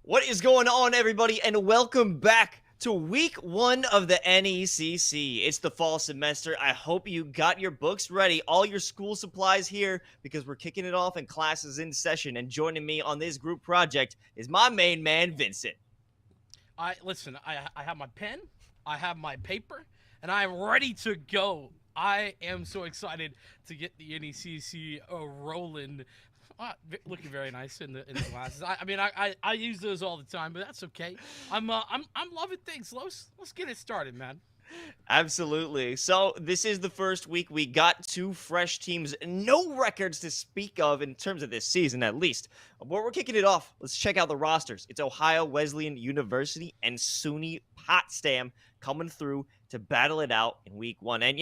What is going on, everybody, and welcome back to week 1 of the NECC. It's the fall semester. I hope you got your books ready, all your school supplies here, because we're kicking it off and classes in session. And joining me on this group project is my main man, Vincent. I have my pen, I have my paper, and I am ready to go. I am so excited to get the NECC rolling. Looking very nice in the glasses. I use those all the time, but that's okay. I'm loving things. Let's get it started, man. Absolutely. So, this is the first week. We got 2 fresh teams, no records to speak of in terms of this season, at least. But we're kicking it off. Let's check out the rosters. It's Ohio Wesleyan University and SUNY Potsdam coming through to battle it out in week 1. And,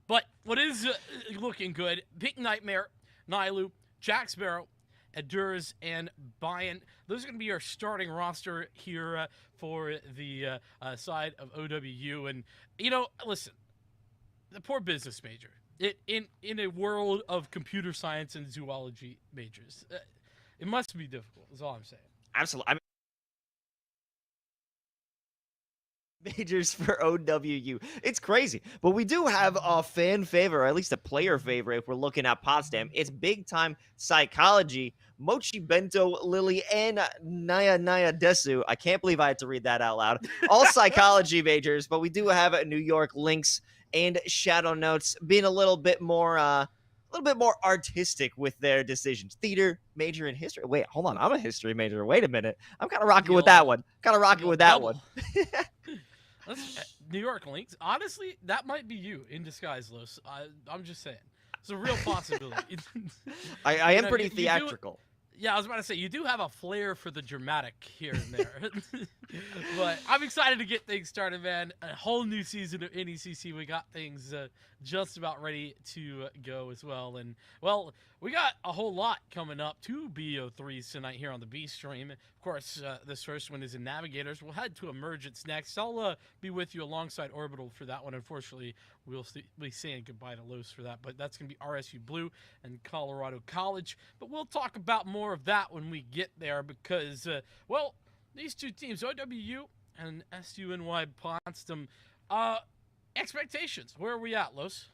But what is looking good? Pink Nightmare, Nilu, Jack Sparrow, Adurs, and Bayern. Those are going to be our starting roster here for the side of OWU. And, listen, the poor business major. In a world of computer science and zoology majors, it must be difficult, is all I'm saying. absolutely. Majors for OWU. It's crazy. But we do have a fan favorite, or at least a player favorite, if we're looking at Potsdam. It's big time psychology. Mochi Bento, Lily, and Naya Desu. I can't believe I had to read that out loud. All psychology majors, but we do have New York Lynx and Shadow Notes being a little bit more artistic with their decisions. Theater major in history. Wait, hold on. I'm a history major. Wait a minute. I'm kind of rocking with that one. Double. New York Lynx. Honestly, that might be you in disguise, Los. I'm just saying. It's a real possibility. I am pretty theatrical. Yeah, I was about to say, you do have a flair for the dramatic here and there. But I'm excited to get things started, man. A whole new season of NECC. We got things just about ready to go as well. And, well, we got a whole lot coming up. 2 BO3s tonight here on the B stream. Of course, this first one is in Navigators. We'll head to Emergence next. I'll be with you alongside Orbital for that one. Unfortunately, we'll be saying goodbye to Los for that. But that's going to be RSU Blue and Colorado College. But we'll talk about more of that when we get there because, well, these 2 teams, OWU and SUNY Potsdam, expectations. Where are we at, Los?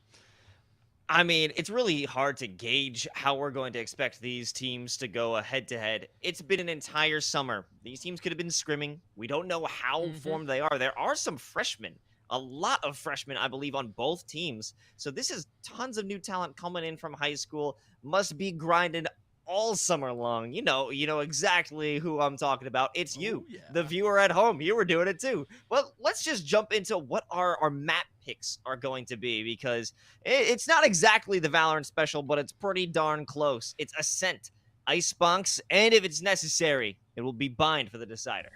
I mean, it's really hard to gauge how we're going to expect these teams to go head-to-head. It's been an entire summer. These teams could have been scrimming. We don't know how formed they are. There are some freshmen, a lot of freshmen, I believe, on both teams. So this is tons of new talent coming in from high school. Must be grinding all summer long. You know exactly who I'm talking about. It's you, the viewer at home. You were doing it too. Well, let's just jump into what our map picks are going to be because it's not exactly the Valorant special, but it's pretty darn close. It's Ascent, Icebox, and if it's necessary, it will be Bind for the decider.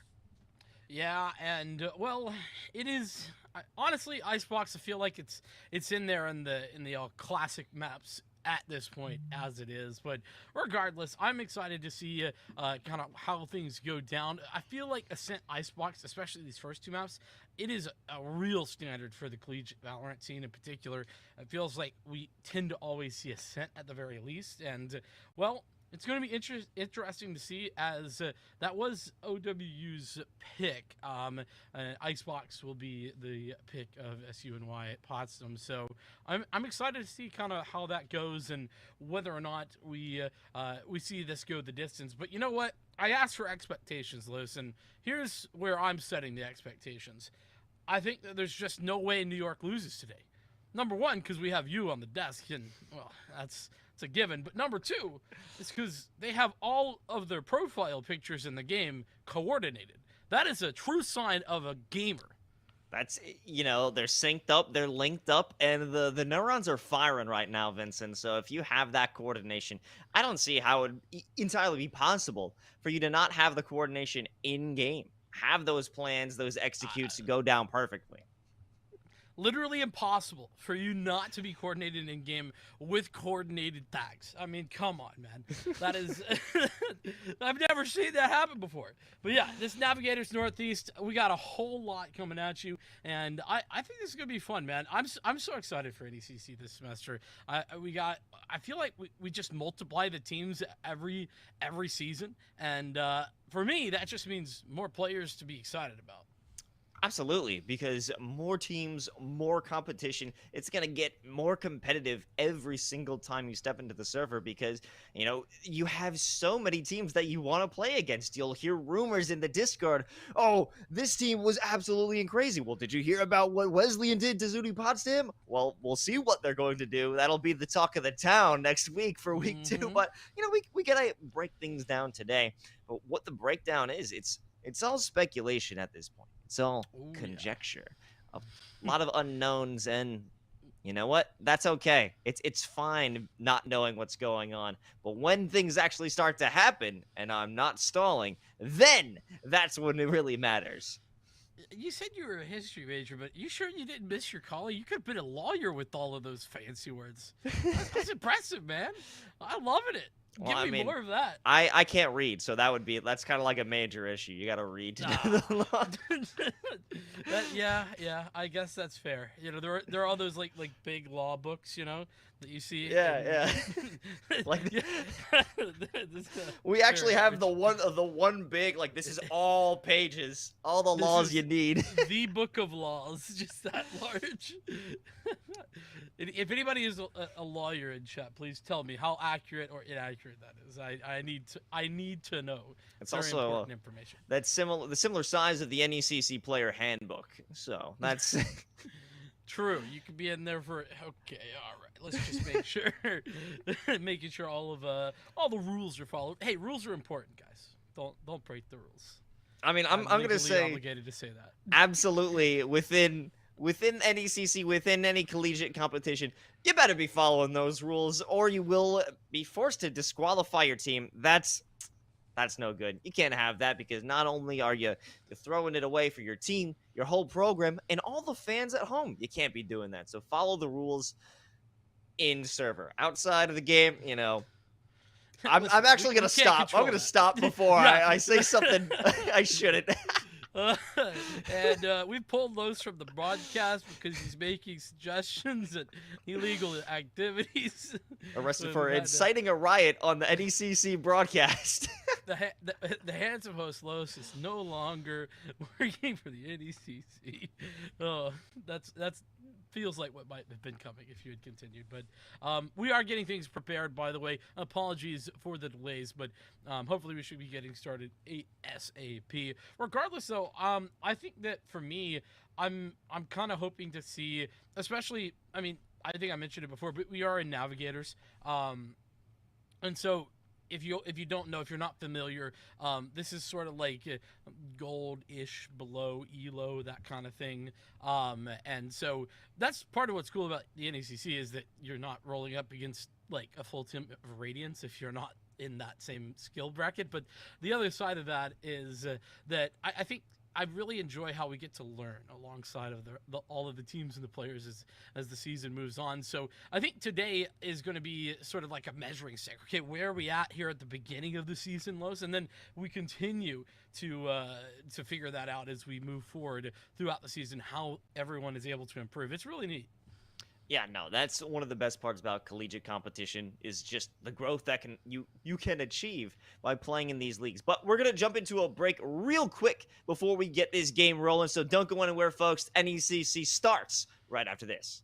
Yeah, and well, it is honestly Icebox. I feel like it's in there in the classic maps at this point as it is, but regardless, I'm excited to see kind of how things go down. I feel like Ascent Icebox, especially these first 2 maps, it is a real standard for the collegiate Valorant scene in particular. It feels like we tend to always see Ascent at the very least, and well, it's going to be interesting to see as that was OWU's pick. Icebox will be the pick of SUNY at Potsdam. So I'm excited to see kind of how that goes and whether or not we see this go the distance. But you know what? I asked for expectations, Los, and here's where I'm setting the expectations. I think that there's just no way New York loses today. Number one, because we have you on the desk, and well, it's a given. But number 2 is because they have all of their profile pictures in the game coordinated. That is a true sign of a gamer. That's, they're synced up, they're linked up, and the neurons are firing right now, Vincent. So if you have that coordination, I don't see how it would entirely be possible for you to not have the coordination in game. Have those plans, those executes go down perfectly. literally impossible for you not to be coordinated in game with coordinated tags. I mean, come on, man. That is, I've never seen that happen before. But yeah, this Navigators Northeast, we got a whole lot coming at you, and I think this is gonna be fun, man. I'm so excited for NECC this semester. I feel like we just multiply the teams every season, and for me, that just means more players to be excited about. Absolutely, because more teams, more competition, it's going to get more competitive every single time you step into the server because, you have so many teams that you want to play against. You'll hear rumors in the Discord, oh, this team was absolutely crazy. Well, did you hear about what Wesleyan did to SUNY Potsdam? Well, we'll see what they're going to do. That'll be the talk of the town next week for week 2. But, we got to break things down today. But what the breakdown is, it's all speculation at this point. It's all conjecture. A lot of unknowns, and you know what? That's okay. It's fine not knowing what's going on. But when things actually start to happen, and I'm not stalling, then that's when it really matters. You said you were a history major, but you sure you didn't miss your calling? You could have been a lawyer with all of those fancy words. That's impressive, man. I'm loving it. Well, Give me more of that. I can't read, so that's kind of like a major issue. You got to read to do the law. Yeah, I guess that's fair. There are all those like big law books, that you see. Yeah. Like we actually have the one big, like, this is all pages, all the laws you need. The book of laws, just that large. If anybody is a lawyer in chat, please tell me how accurate or inaccurate that is. I need to know. It's also important information. That's the similar size of the NECC player handbook. So that's true. You could be in there for okay. All right. Let's just make sure, making sure all the rules are followed. Hey, rules are important, guys. Don't break the rules. I mean, I'm gonna say obligated to say that. Absolutely, within NECC, within any collegiate competition, you better be following those rules, or you will be forced to disqualify your team. That's no good. You can't have that, because not only are you're throwing it away for your team, your whole program, and all the fans at home. You can't be doing that. So follow the rules in server. Outside of the game, I'm actually going to stop. I'm going to stop before I say something I shouldn't. And we pulled those from the broadcast because he's making suggestions and illegal activities. Arrested for inciting a riot on the NECC broadcast. The handsome host Los is no longer working for the NECC. Oh, that's feels like what might have been coming if you had continued. But we are getting things prepared, by the way. Apologies for the delays, but hopefully we should be getting started ASAP. Regardless, though, I think that for me, I'm kind of hoping to see, especially, I mean, I think I mentioned it before, but we are in Navigators. And so if you don't know, if you're not familiar, this is sort of like gold-ish below ELO, that kind of thing. And so that's part of what's cool about the NECC, is that you're not rolling up against like a full team of Radiants if you're not in that same skill bracket. But the other side of that is that I think I really enjoy how we get to learn alongside of all of the teams and the players as the season moves on. So I think today is going to be sort of like a measuring stick. Okay, where are we at here at the beginning of the season, Los? And then we continue to figure that out as we move forward throughout the season, how everyone is able to improve. It's really neat. Yeah, no, that's one of the best parts about collegiate competition, is just the growth that you can achieve by playing in these leagues. But we're going to jump into a break real quick before we get this game rolling, so don't go anywhere, folks. NECC starts right after this.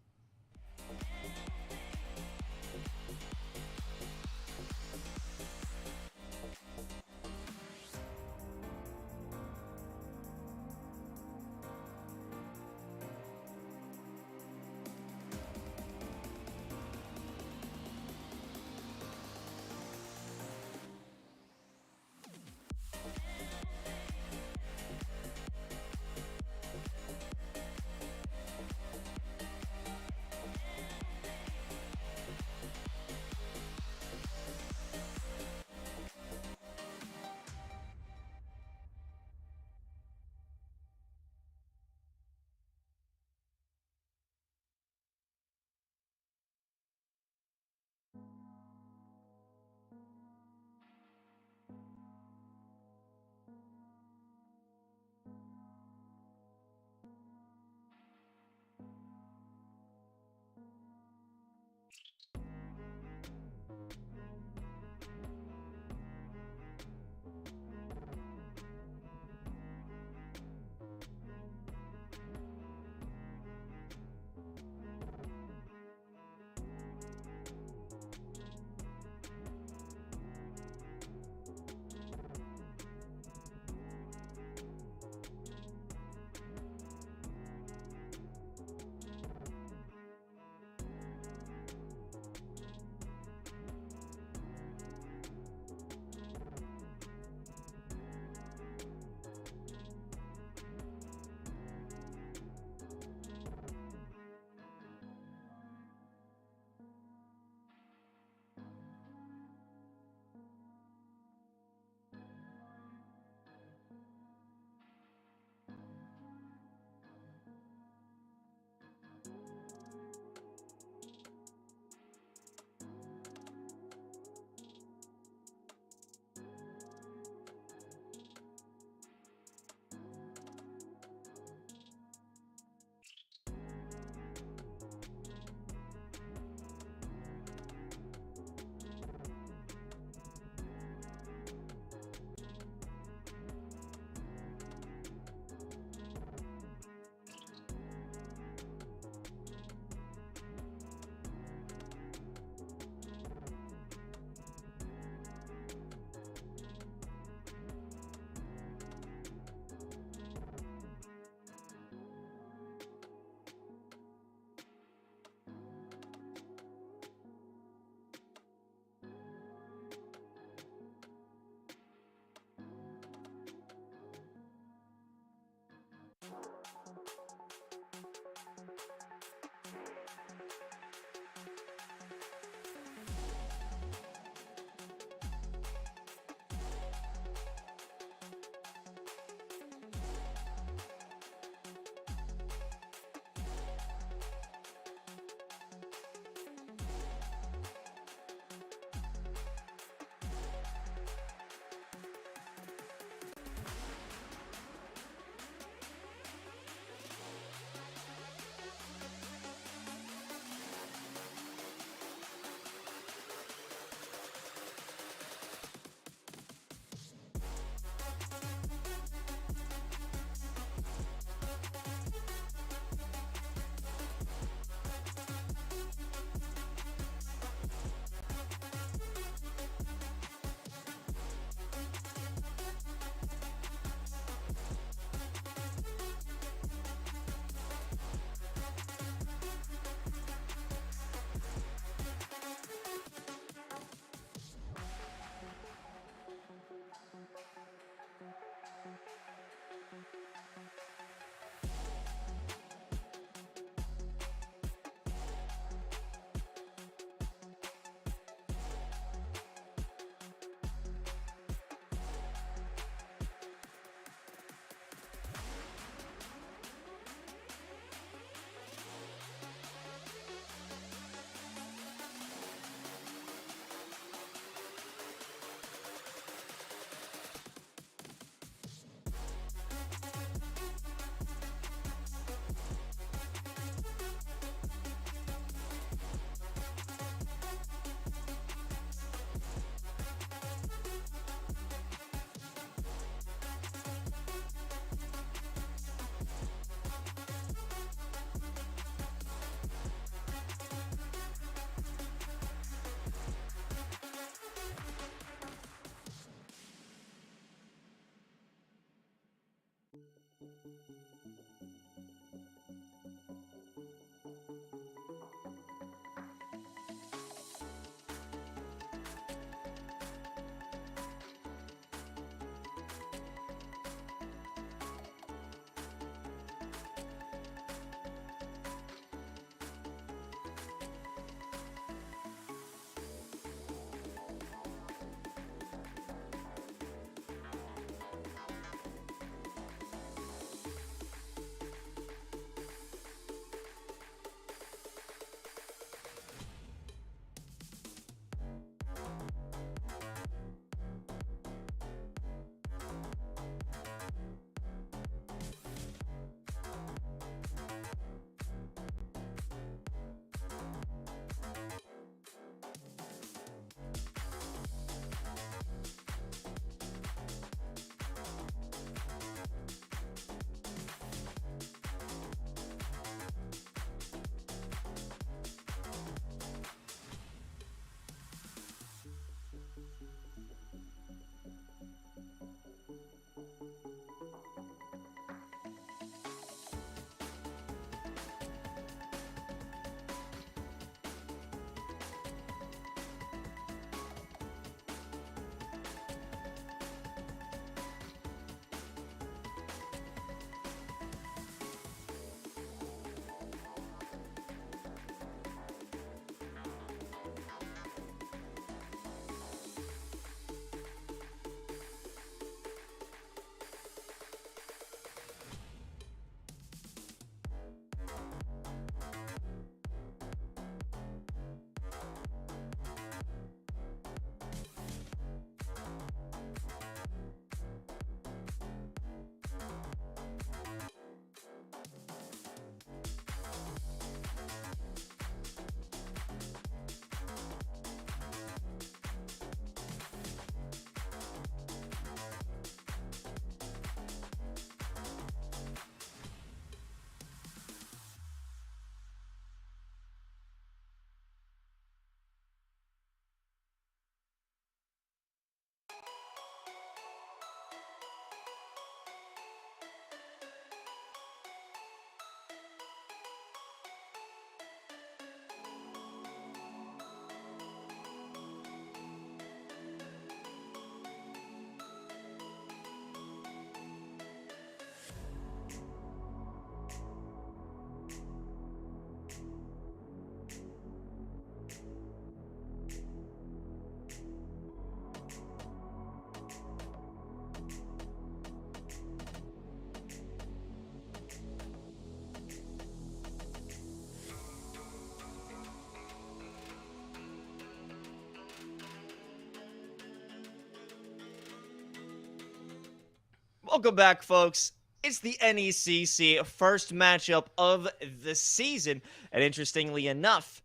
Welcome back, folks. It's the NECC first matchup of the season. And interestingly enough,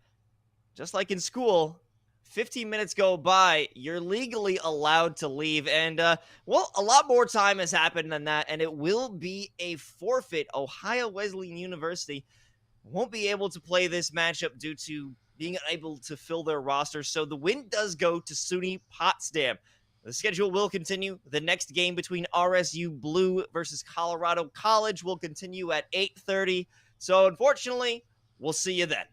just like in school, 15 minutes go by, you're legally allowed to leave. And, well, a lot more time has happened than that, and it will be a forfeit. Ohio Wesleyan University won't be able to play this matchup due to being unable to fill their roster. So the win does go to SUNY Potsdam. The schedule will continue. The next game between RSU Blue versus Colorado College will continue at 8:30. So unfortunately, we'll see you then.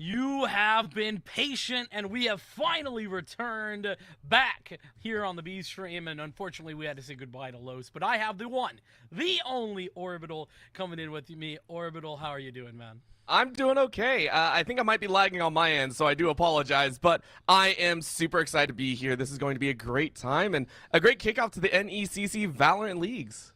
You have been patient, and we have finally returned back here on the B stream. And unfortunately, we had to say goodbye to Los. But I have the one, the only Orbital coming in with me. Orbital, how are you doing, man? I'm doing okay. I think I might be lagging on my end, so I do apologize, but I am super excited to be here. This is going to be a great time and a great kickoff to the NECC Valorant Leagues.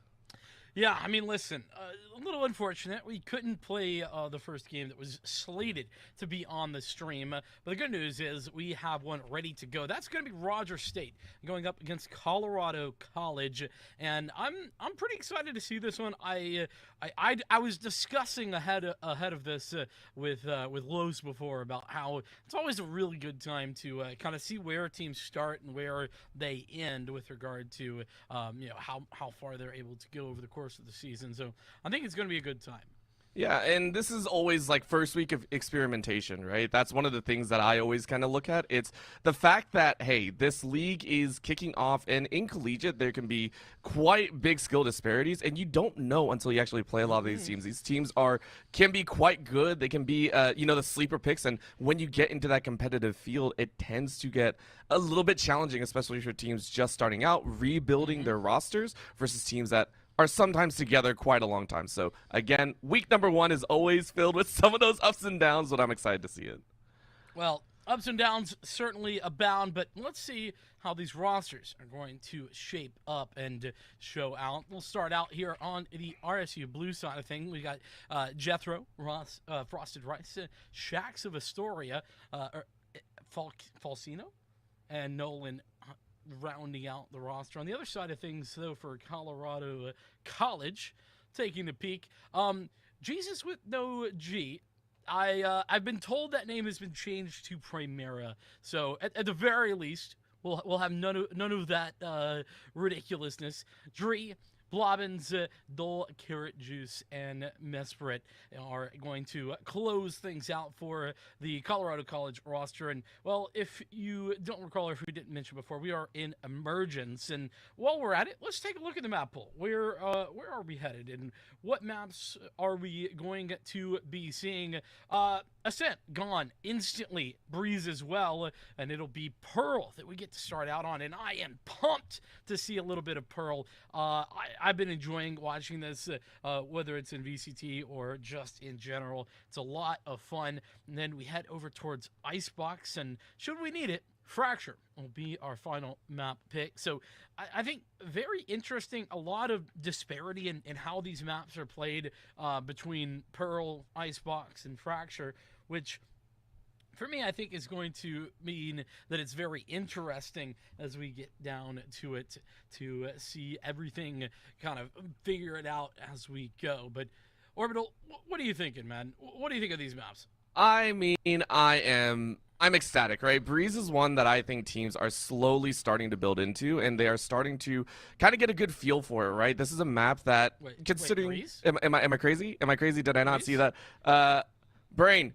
Yeah, I mean, listen, a little unfortunate. We couldn't play the first game that was slated to be on the stream. But the good news is we have one ready to go. That's going to be Rogers State going up against Colorado College. And I'm pretty excited to see this one. I was discussing ahead of this with Lowe's before about how it's always a really good time to kind of see where teams start and where they end with regard to how far they're able to go over the course of the season. So I think it's going to be a good time. Yeah, and this is always like first week of experimentation, right? That's one of the things that I always kind of look at. It's the fact that, hey, this league is kicking off, and in collegiate, there can be quite big skill disparities, and you don't know until you actually play a lot of these teams. These teams can be quite good. They can be, the sleeper picks, and when you get into that competitive field, it tends to get a little bit challenging, especially for teams just starting out, rebuilding their rosters versus teams that are sometimes together quite a long time. So again, week number 1 is always filled with some of those ups and downs, but I'm excited to see it. Well, ups and downs certainly abound, but let's see how these rosters are going to shape up and show out. We'll start out here on the RSU Blue side of things. We got Jethro, Ross, Frosted Rice, Shax of Astoria, Falsino, and Nolan rounding out the roster. On the other side of things, though, for Colorado College, taking a peek, Jesus with no G. I've been told that name has been changed to Primera, so at the very least, we'll have none of that ridiculousness. Dree, Blobbins, Dole, Carrot Juice, and Mesprit are going to close things out for the Colorado College roster. And, well, if you don't recall, or if we didn't mention before, we are in Emergence. And while we're at it, let's take a look at the map pool. Where are we headed, and what maps are we going to be seeing? Ascent, gone instantly. Breeze as well, and it'll be Pearl that we get to start out on. And I am pumped to see a little bit of Pearl. I've been enjoying watching this, whether it's in VCT or just in general. It's a lot of fun. And then we head over towards Icebox, and should we need it, Fracture will be our final map pick. So I think very interesting, a lot of disparity in how these maps are played between Pearl, Icebox, and Fracture, which for me, I think is going to mean that it's very interesting as we get down to it to see everything kind of figure it out as we go. But Orbital, what are you thinking, man? What do you think of these maps? I mean, I'm ecstatic, right? Breeze is one that I think teams are slowly starting to build into, and they are starting to kind of get a good feel for it, right? This is a map that, considering, Breeze? am I crazy? Am I crazy? Did I not Breeze? see that? Brain,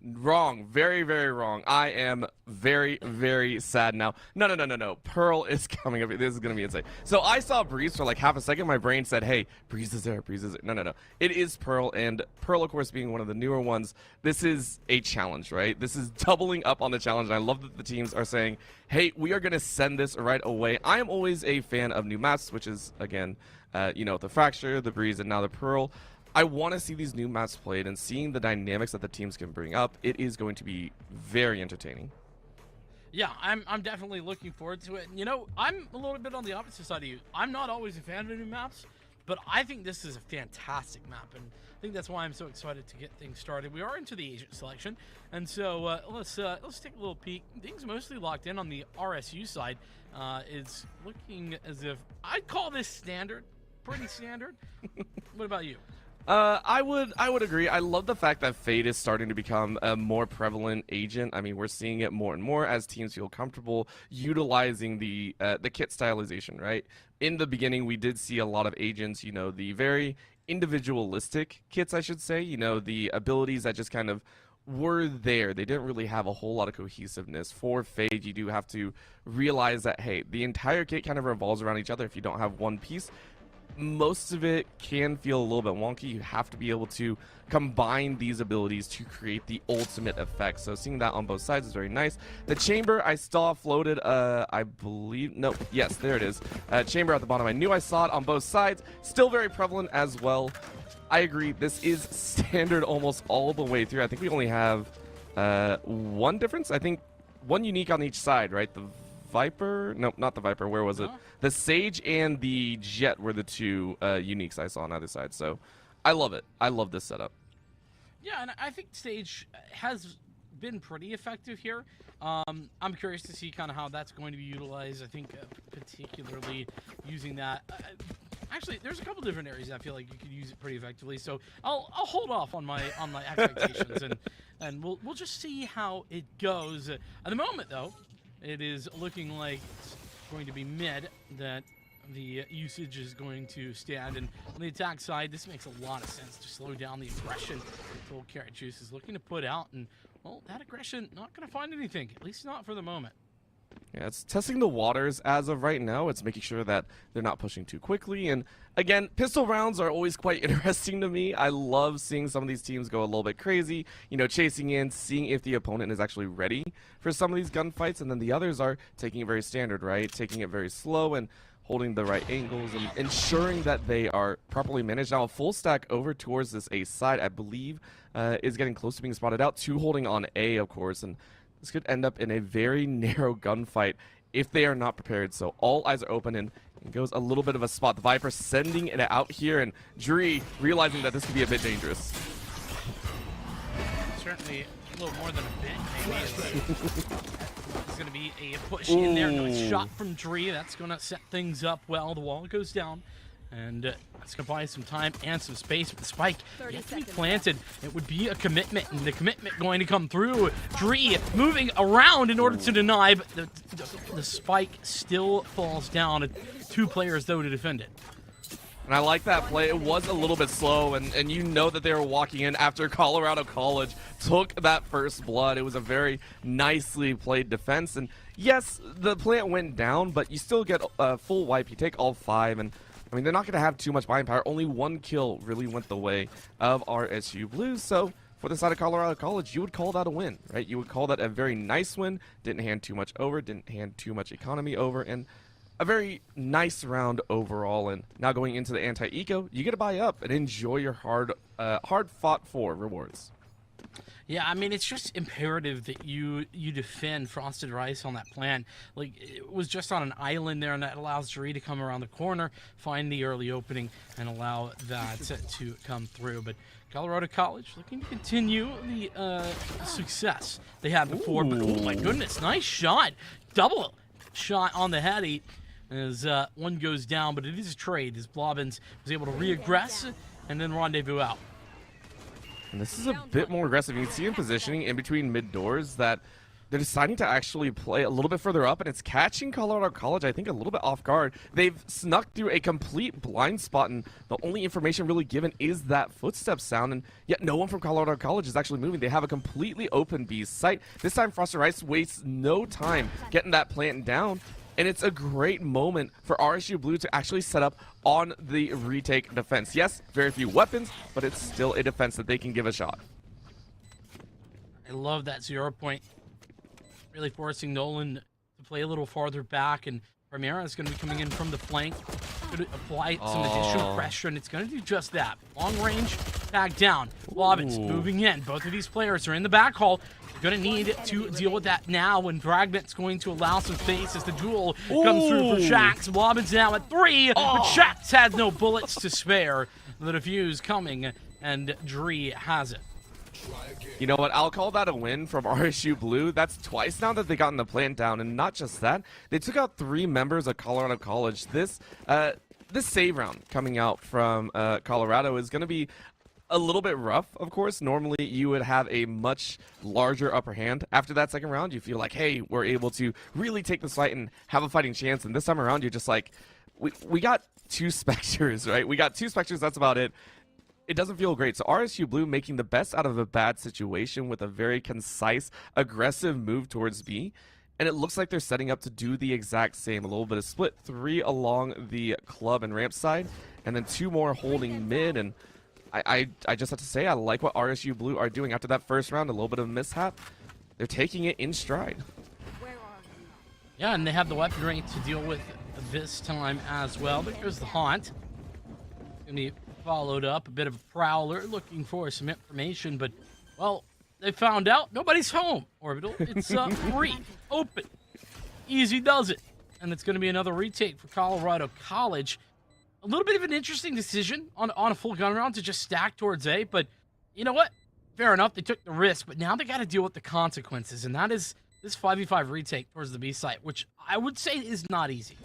wrong, very, very wrong. I am very, very sad now. No. Pearl is coming up. This is going to be insane. So I saw Breeze for like half a second. My brain said, hey, Breeze is there, Breeze is there. No. It is Pearl, and Pearl, of course, being one of the newer ones, this is a challenge, right? This is doubling up on the challenge, and I love that the teams are saying, hey, we are going to send this right away. I am always a fan of new maps, which is, again, the Fracture, the Breeze, and now the Pearl. I want to see these new maps played, and seeing the dynamics that the teams can bring up, it is going to be very entertaining. Yeah, I'm definitely looking forward to it. You know, I'm a little bit on the opposite side of you. I'm not always a fan of new maps, but I think this is a fantastic map, and I think that's why I'm so excited to get things started. We are into the agent selection, and so let's take a little peek. Things mostly locked in on the RSU side. It's looking as if I'd call this standard, pretty standard. What about you? I would agree. I love the fact that Fade is starting to become a more prevalent agent. I mean, we're seeing it more and more as teams feel comfortable utilizing the kit stylization, right? In the beginning, we did see a lot of agents, the very individualistic kits, I should say, the abilities that just kind of were there. They didn't really have a whole lot of cohesiveness. For Fade, you do have to realize that, hey, the entire kit kind of revolves around each other. If you don't have one piece, most of it can feel a little bit wonky. You have to be able to combine these abilities to create the ultimate effect. So seeing that on both sides is very nice. The chamber I saw floated, I believe, no, yes, there it is. Chamber at the bottom. I knew I saw it on both sides. Still very prevalent as well. I agree. This is standard almost all the way through. I think we only have one difference. I think one unique on each side, right? The Viper? No, not the Viper. Where was it? The Sage and the Jet were the two uniques I saw on either side. So I love it. I love this setup. Yeah, and I think Sage has been pretty effective here. I'm curious to see kind of how that's going to be utilized. I think particularly using that. Actually, there's a couple different areas I feel like you could use it pretty effectively. So I'll hold off on my expectations and we'll just see how it goes. At the moment, though, it is looking like it's going to be mid that the usage is going to stand. And on the attack side, this makes a lot of sense to slow down the aggression that Full Carrot Juice is looking to put out. And, well, that aggression not going to find anything, at least not for the moment. Yeah, it's testing the waters as of right now. It's making sure that they're not pushing too quickly. And again, pistol rounds are always quite interesting to me. I love seeing some of these teams go a little bit crazy, you know, chasing in, seeing if the opponent is actually ready for some of these gunfights. And then the others are taking it very standard, right? Taking it very slow and holding the right angles and ensuring that they are properly managed. Now, a full stack over towards this A side, I believe, is getting close to being spotted out. Two holding on A, of course, and this could end up in a very narrow gunfight if they are not prepared. So all eyes are open, and it goes a little bit of a spot. The Viper sending it out here, and Dree realizing that this could be a bit dangerous. Certainly a little more than a bit, maybe. It's going to be a push in there. Nice shot from Dree. That's going to set things up well. The wall goes down. And it's going to buy some time and some space. But the spike yet to be planted. It would be a commitment, and the commitment going to come through. Dree moving around in order to deny, but the spike still falls down. Two players, though, to defend it. And I like that play. It was a little bit slow, and you know that they were walking in after Colorado College took that first blood. It was a very nicely played defense. And yes, the plant went down, but you still get a full wipe. You take all 5, and I mean, they're not going to have too much buying power. Only one kill really went the way of RSU Blues. So for the side of Colorado College, you would call that a win, right? You would call that a very nice win. Didn't hand too much over, didn't hand too much economy over, and a very nice round overall. And now going into the anti-eco, you get to buy up and enjoy your hard fought for rewards. Yeah, I mean, it's just imperative that you defend Frosted Rice on that plan. Like, it was just on an island there, and that allows Dree to come around the corner, find the early opening, and allow that to come through. But Colorado College looking to continue the success they had before. But, oh, my goodness, nice shot. Double shot on the heady as one goes down, but it is a trade as Blobbins was able to re-aggress and then rendezvous out. And this is a bit more aggressive. You can see in positioning in between mid doors that they're deciding to actually play a little bit further up, and it's catching Colorado College, I think, a little bit off guard. They've snuck through a complete blind spot, and the only information really given is that footstep sound, and yet no one from Colorado College is actually moving. They have a completely open B site. This time, Frosted Rice wastes no time getting that plant down, and it's a great moment for RSU Blue to actually set up on the retake defense. Yes, very few weapons, but it's still a defense that they can give a shot. I love that 0 point. Really forcing Nolan to play a little farther back, and Primera is going to be coming in from the flank. Going to apply some additional pressure, and it's going to do just that. Long range, tag down. Blobbins moving in. Both of these players are in the back hall. You're going to need to deal with that now, when Fragment's going to allow some space as the duel comes through for Shax. Blobbins now at 3, but Shax has no bullets to spare. The defuse coming, and Dree has it. You know what? I'll call that a win from RSU Blue. That's twice now that they gotten the plant down, and not just that, they took out 3 members of Colorado College. This save round coming out from Colorado is going to be a little bit rough, of course. Normally, you would have a much larger upper hand after that second round. You feel like, hey, we're able to really take this fight and have a fighting chance. And this time around, you're just like, we got 2 Spectres, right? We got 2 Spectres, that's about it. It doesn't feel great. So RSU Blue making the best out of a bad situation with a very concise, aggressive move towards B. and it looks like they're setting up to do the exact same. A little bit of split, 3 along the club and ramp side, and then 2 more holding mid. And I just have to say, I like what RSU Blue are doing after that first round. A little bit of a mishap. They're taking it in stride. Yeah, and they have the weaponry to deal with this time as well. But here's the haunt. Gonna be followed up, a bit of a prowler looking for some information, but well, they found out nobody's home. Orbital, it's free, open, easy does it, and it's going to be another retake for Colorado College. A little bit of an interesting decision on a full gun round to just stack towards A, but you know what? Fair enough, they took the risk, but now they got to deal with the consequences, and that is this 5v5 retake towards the B site, which I would say is not easy.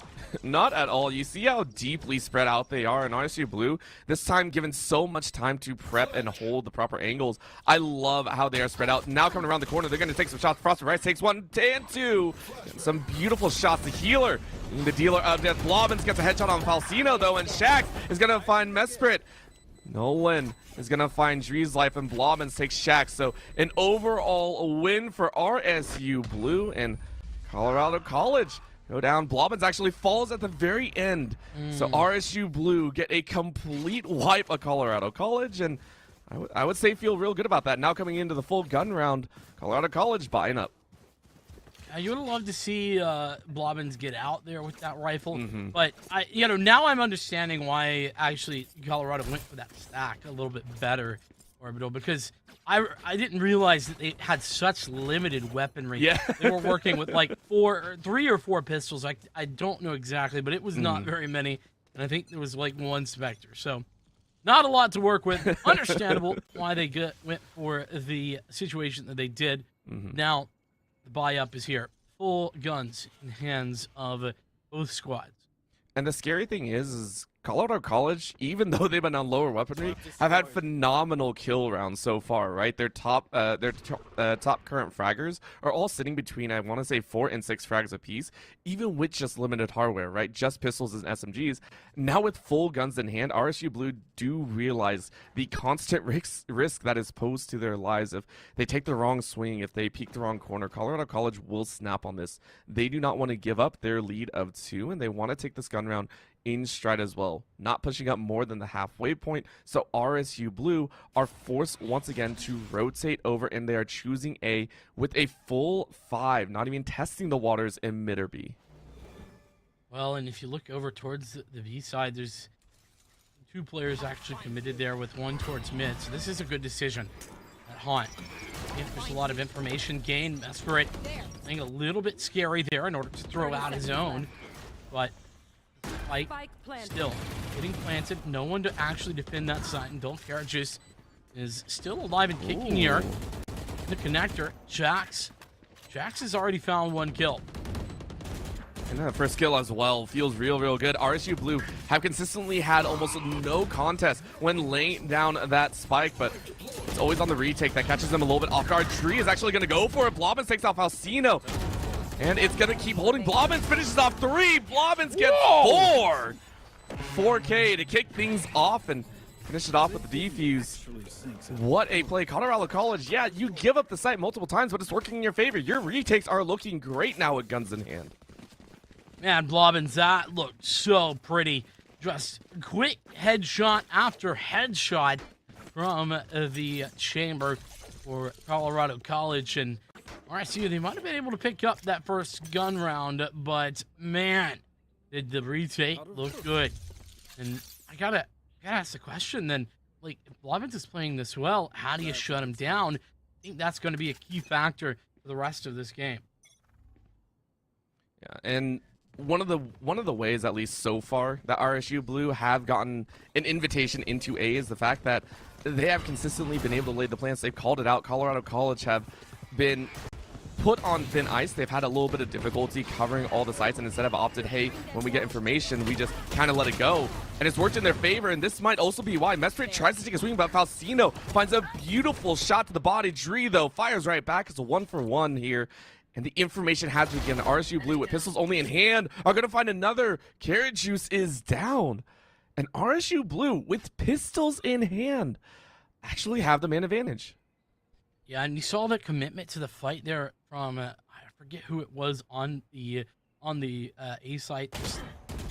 Not at all. You see how deeply spread out they are, and RSU Blue, this time given so much time to prep and hold the proper angles. I love how they are spread out. Now coming around the corner, they're going to take some shots. Frosted Rice takes 1 and 2. Some beautiful shots. The healer, the dealer of death. Blobbins gets a headshot on Falcino, though, and Shax is going to find Mesprit. Nolan is going to find Dree's life, and Blobbins takes Shax. So an overall win for RSU Blue, and Colorado College go down. Blobbins actually falls at the very end. So RSU Blue get a complete wipe of Colorado College, and I would say feel real good about that. Now coming into the full gun round, Colorado College buying up. You would have loved to see Blobbins get out there with that rifle, but now I'm understanding why actually Colorado went for that stack a little bit better, Orbital, because I didn't realize that they had such limited weaponry. Yeah. They were working with like 3 or 4 pistols. I don't know exactly, but it was not very many, and I think there was like 1 Spectre. So not a lot to work with. Understandable why they went for the situation that they did. Now, the buy-up is here. Full guns in the hands of both squads. And the scary thing is Colorado College, even though they've been on lower weaponry, have had phenomenal kill rounds so far, right? Their top current fraggers are all sitting between, I want to say, 4 and 6 frags apiece, even with just limited hardware, right? Just pistols and SMGs. Now with full guns in hand, RSU Blue do realize the constant risk that is posed to their lives. If they take the wrong swing, if they peek the wrong corner, Colorado College will snap on this. They do not want to give up their lead of 2, and they want to take this gun round in stride as well, not pushing up more than the halfway point. So RSU Blue are forced once again to rotate over, and they are choosing A with a full 5, not even testing the waters in mid or B. Well, and if you look over towards the B side, there's 2 players actually committed there, with 1 towards mid. So this is a good decision at Haunt. There's a lot of information gained. Mesprit playing a little bit scary there in order to throw out his own, but Spike still getting planted. No one to actually defend that site, and Don't Care Juice is still alive and kicking here. The connector, Jax has already found 1 kill. And that first kill as well feels real good. RSU Blue have consistently had almost no contest when laying down that spike, but it's always on the retake that catches them a little bit off guard. Tree is actually going to go for it. Blobbins takes off Alcino. And it's going to keep holding. Blobbins finishes off 3. Blobbins gets 4. 4K to kick things off and finish it off with the defuse. What a play. Colorado College, yeah, you give up the site multiple times, but it's working in your favor. Your retakes are looking great now with guns in hand. Man, Blobbins, that looked so pretty. Just quick headshot after headshot from the chamber for Colorado College. And RSU, they might have been able to pick up that first gun round, but man, did the retake look good. And I gotta ask the question then, like, if Blobbins is playing this well, how do you shut him down? I think that's going to be a key factor for the rest of this game. Yeah, and one of the ways, at least so far, that RSU Blue have gotten an invitation into A is the fact that they have consistently been able to lay the plans. They've called it out. Colorado College have been put on thin ice. They've had a little bit of difficulty covering all the sites, and instead of opted, hey, when we get information, we just kind of let it go. And it's worked in their favor, and this might also be why. Mesprit tries to take a swing, but Falcino finds a beautiful shot to the body. Dree, though, fires right back. It's a 1-for-1 here. And the information has to begin. RSU Blue, with pistols only in hand, are going to find another. Carrot Juice is down. And RSU Blue, with pistols in hand, actually have the man advantage. Yeah, and you saw the commitment to the fight there from, I forget who it was on the A site, just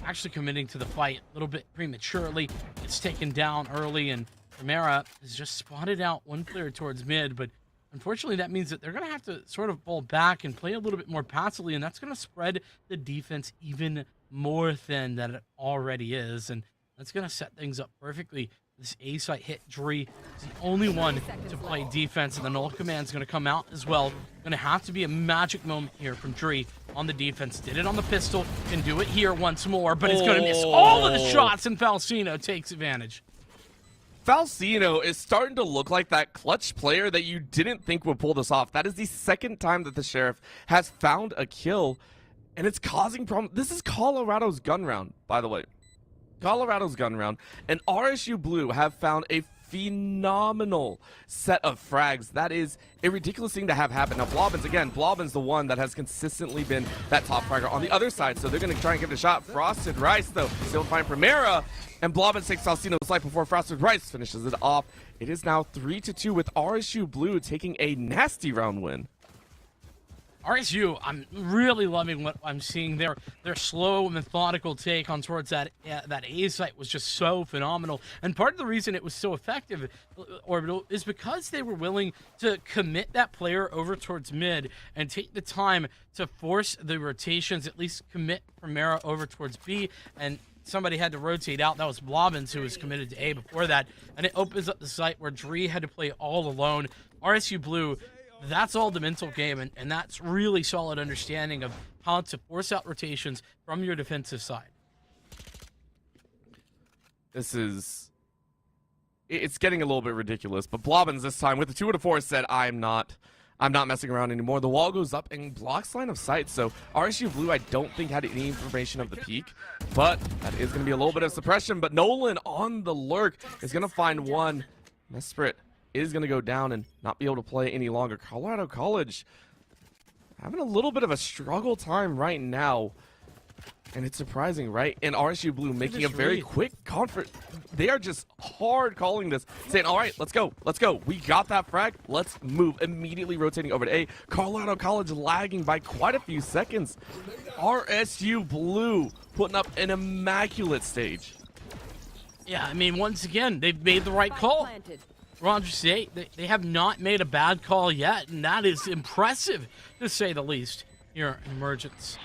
actually committing to the fight a little bit prematurely. It's taken down early, and Primera has just spotted out one player towards mid, but unfortunately that means that they're going to have to sort of pull back and play a little bit more passively, and that's going to spread the defense even more thin than it already is, and that's going to set things up perfectly. This A site hit Dree is the only one to play defense, and the null command is going to come out as well. Going to have to be a magic moment here from Dree on the defense. Did it on the pistol, can do it here once more, but it's going to miss all of the shots, and Falcino takes advantage. Falcino is starting to look like that clutch player that you didn't think would pull this off. That is the second time that the Sheriff has found a kill, and it's causing problems. This is Colorado's gun round, by the way. Colorado's gun round, and RSU Blue have found a phenomenal set of frags. That is a ridiculous thing to have happen. Now, Blobbin's the one that has consistently been that top fragger on the other side, so they're going to try and give it a shot. Frosted Rice, though, still find Primera, and Blobbin takes Falcino's life before Frosted Rice finishes it off. It is now 3-2 with RSU Blue taking a nasty round win. RSU, I'm really loving what I'm seeing there. Their slow, methodical take on towards that A site was just so phenomenal. And part of the reason it was so effective, Orbital, is because they were willing to commit that player over towards mid and take the time to force the rotations, at least commit Primera over towards B, and somebody had to rotate out. That was Blobbins, who was committed to A before that. And it opens up the site where Dree had to play all alone. RSU Blue, that's all the mental game, and that's really solid understanding of how to force out rotations from your defensive side. It's getting a little bit ridiculous, but Blobbins this time with the 2 out of 4 said, I'm not messing around anymore. The wall goes up and blocks line of sight, so RSU Blue I don't think had any information of the peak, but that is going to be a little bit of suppression. But Nolan on the lurk is going to find one. Mesprit is going to go down and not be able to play any longer. Colorado College having a little bit of a struggle time right now, and it's surprising, right? And RSU Blue making a very quick conference. They are just hard calling this, saying, all right, let's go. We got that frag. Let's move. Immediately rotating over to A. Colorado College lagging by quite a few seconds. RSU Blue putting up an immaculate stage. Yeah, I mean, once again, they've made the right call. Roger State, they have not made a bad call yet, and that is impressive, to say the least, here in Emergence.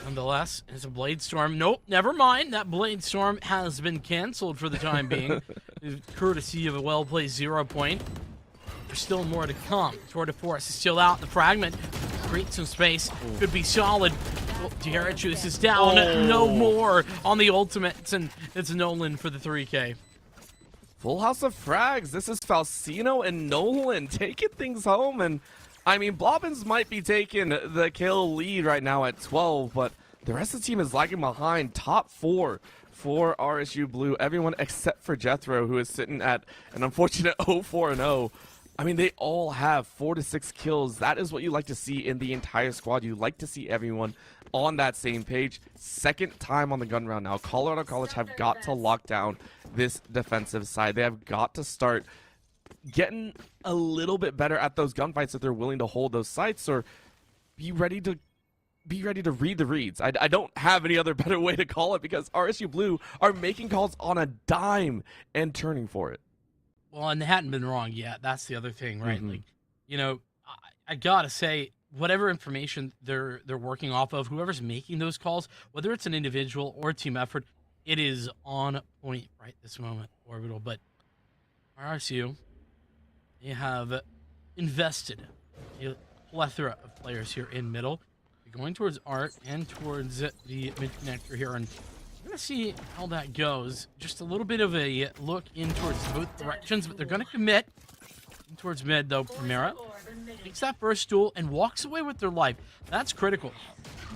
Nonetheless, it's a Blade Storm. Nope, never mind. That Blade Storm has been canceled for the time being, courtesy of a well-played 0 point. There's still more to come. Tour de Force is still out. The fragment creates some space. Could be solid. Well, Dierachus is down. No more on the ultimates, and it's Nolan for the 3K. Full house of frags. This is Falcino and Nolan taking things home. And, I mean, Blobbins might be taking the kill lead right now at 12, but the rest of the team is lagging behind. Top 4 for RSU Blue. Everyone except for Jethro, who is sitting at an unfortunate 0-4-0. I mean, they all have 4 to 6 kills. That is what you like to see in the entire squad. You like to see everyone on that same page. Second time on the gun round now. Colorado College have got to lock down this defensive side. They have got to start getting a little bit better at those gunfights if they're willing to hold those sites, or be ready to read the reads. I don't have any other better way to call it, because RSU Blue are making calls on a dime and turning for it. Well, and they hadn't been wrong yet. That's the other thing, right? Like, you know, I gotta say, whatever information they're working off of, whoever's making those calls, whether it's an individual or a team effort, it is on point right this moment, Orbital. But RSU, they have invested a plethora of players here in middle. They're going towards Art and towards the mid connector here, and we're going to see how that goes. Just a little bit of a look in towards both directions, but they're going to commit towards mid, though. Primera takes that first duel and walks away with their life. That's critical.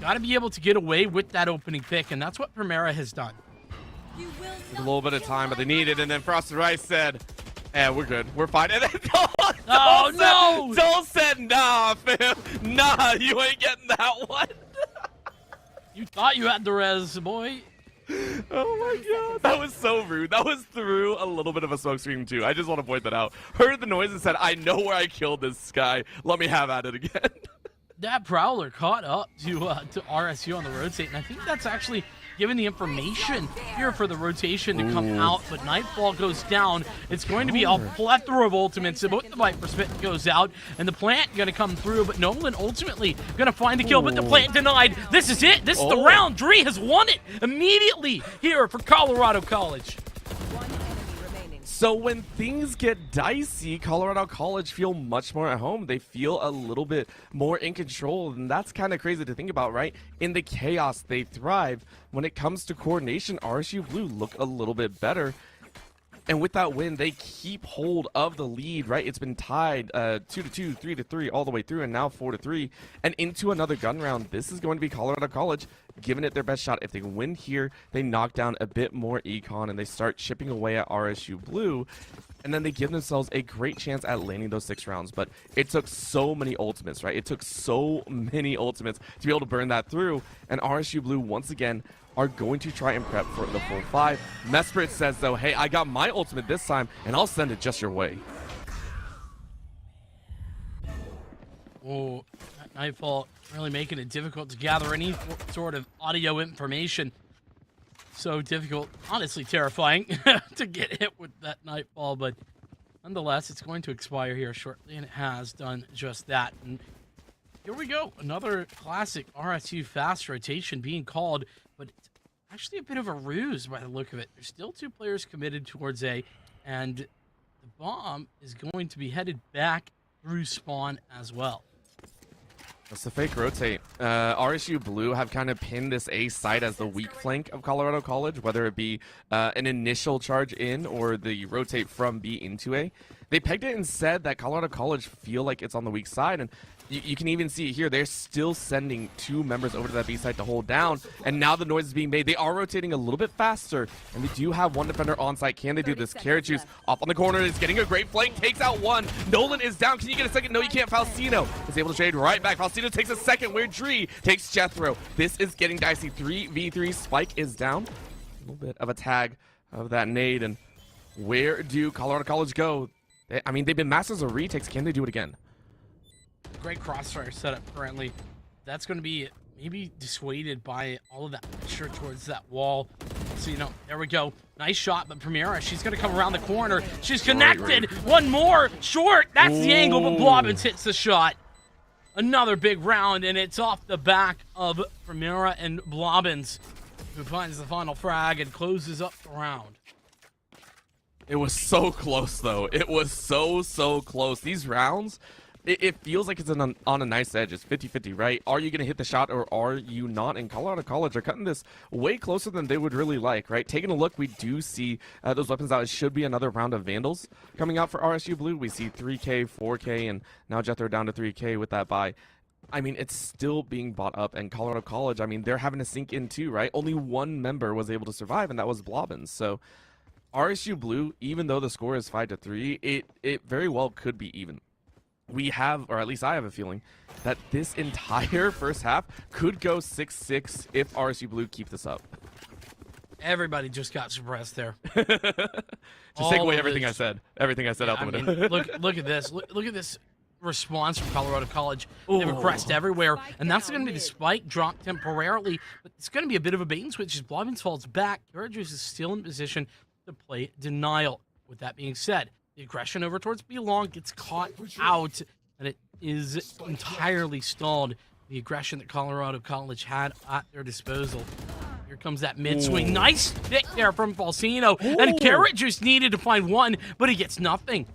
Got to be able to get away with that opening pick, and that's what Primera has done. A little bit of time, but they need it, and then Frosted Rice said, yeah, we're good. We're fine. And then Dole said, nah, fam. Nah, you ain't getting that one. You thought you had the res, boy. Oh my god, that was so rude. That was through a little bit of a smoke screen too. I just want to point that out. Heard the noise and said, I know where I killed this guy. Let me have at it again. that Prowler caught up to RSU on the rotate, and I think that's actually given the information here for the rotation to come out, but Nightfall goes down. It's going to be a plethora of ultimates. So both the Viper Spit goes out, and the plant going to come through, but Nolan ultimately going to find the kill, but the plant denied. This is it. This is the round. Dree has won it immediately here for Colorado College. So when things get dicey, Colorado College feel much more at home. They feel a little bit more in control, and that's kind of crazy to think about, right? In the chaos, they thrive. When it comes to coordination, RSU Blue look a little bit better. And with that win, they keep hold of the lead, right? It's been tied 2-2, 3-3, all the way through, and now 4-3. And into another gun round. This is going to be Colorado College giving it their best shot. If they win here, they knock down a bit more econ, and they start chipping away at RSU Blue. And then they give themselves a great chance at landing those 6 rounds. But it took so many ultimates, right? It took so many ultimates to be able to burn that through. And RSU Blue, once again, are going to try and prep for the full 5. Mesprit says, though, hey, I got my ultimate this time, and I'll send it just your way. Oh, Nightfall really making it difficult to gather any sort of audio information. So difficult, honestly terrifying to get hit with that Nightfall, but nonetheless, it's going to expire here shortly, and it has done just that. And here we go, another classic RSU fast rotation being called, but it's actually a bit of a ruse by the look of it. There's still 2 players committed towards A, and the bomb is going to be headed back through spawn as well. That's the fake rotate. RSU Blue have kind of pinned this A site as the weak flank of Colorado College, whether it be an initial charge in or the rotate from B into A. They pegged it and said that Colorado College feel like it's on the weak side, and you can even see it here. They're still sending 2 members over to that B site to hold down, and now the noise is being made. They are rotating a little bit faster, and they do have 1 defender on site. Can they do this? Carrot Juice off on the corner is getting a great flank, takes out 1. Nolan is down. Can you get a second? No, you can't. Faustino is able to trade right back. Faustino takes a second where Dree takes Jethro. This is getting dicey. 3v3. Spike is down. A little bit of a tag of that nade, and where do Colorado College go? I mean, they've been masters of retakes. Can they do it again? Great crossfire setup currently. That's going to be maybe dissuaded by all of that pressure towards that wall. So, you know, there we go. Nice shot, but Primera, she's going to come around the corner. She's connected. Right. 1 more. Short. That's the angle, but Blobbins hits the shot. Another big round, and it's off the back of Primera and Blobbins, who finds the final frag and closes up the round. It was so close, though. It was so close. These rounds, it feels like it's on a nice edge. It's 50-50, right? Are you going to hit the shot or are you not? And Colorado College are cutting this way closer than they would really like, right? Taking a look, we do see those weapons out. It should be another round of Vandals coming out for RSU Blue. We see 3K, 4K, and now Jethro down to 3K with that buy. I mean, it's still being bought up, and Colorado College, I mean, they're having to sink in too, right? Only 1 member was able to survive, and that was Blobbins. So RSU Blue, even though the score is 5-3, it very well could be even. We have, or at least I have a feeling, that this entire first half could go 6-6 if RSU Blue keep this up. Everybody just got suppressed there. Just take away everything I said. Everything I said out the window. Mean, look at this. Look at this response from Colorado College. They have repressed everywhere, and that's going to be the spike drop temporarily, but it's going to be a bit of a bait and switch as Blobbins falls back. Carriages is still in position to play denial. With that being said, the aggression over towards B-Long gets caught out, and it is entirely stalled. The aggression that Colorado College had at their disposal. Here comes that mid-swing. Nice pick there from Falsino, and Carrot just needed to find 1, but he gets nothing.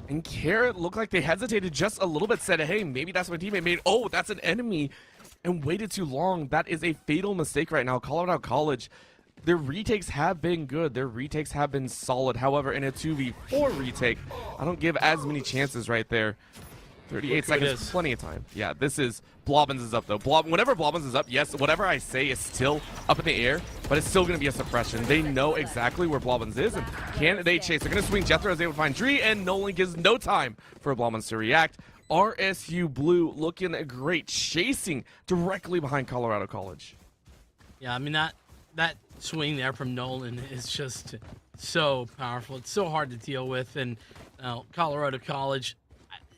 And Carrot looked like they hesitated just a little bit, said, hey, maybe that's my teammate made. Oh, that's an enemy, and waited too long. That is a fatal mistake right now. Colorado College, their retakes have been good. Their retakes have been solid. However, in a 2v4 retake, I don't give as many chances right there. 38 seconds, plenty of time. Yeah, this is, Blobbins is up though. Whenever Blobbins is up, yes, whatever I say is still up in the air, but it's still going to be a suppression. They know exactly where Blobbins is, and can they chase? They're going to swing. Jethro is able to find Dree, and Nolan gives no time for Blobbins to react. RSU Blue looking great, chasing directly behind Colorado College. Yeah, I mean, that swing there from Nolan is just so powerful. It's so hard to deal with, and Colorado College,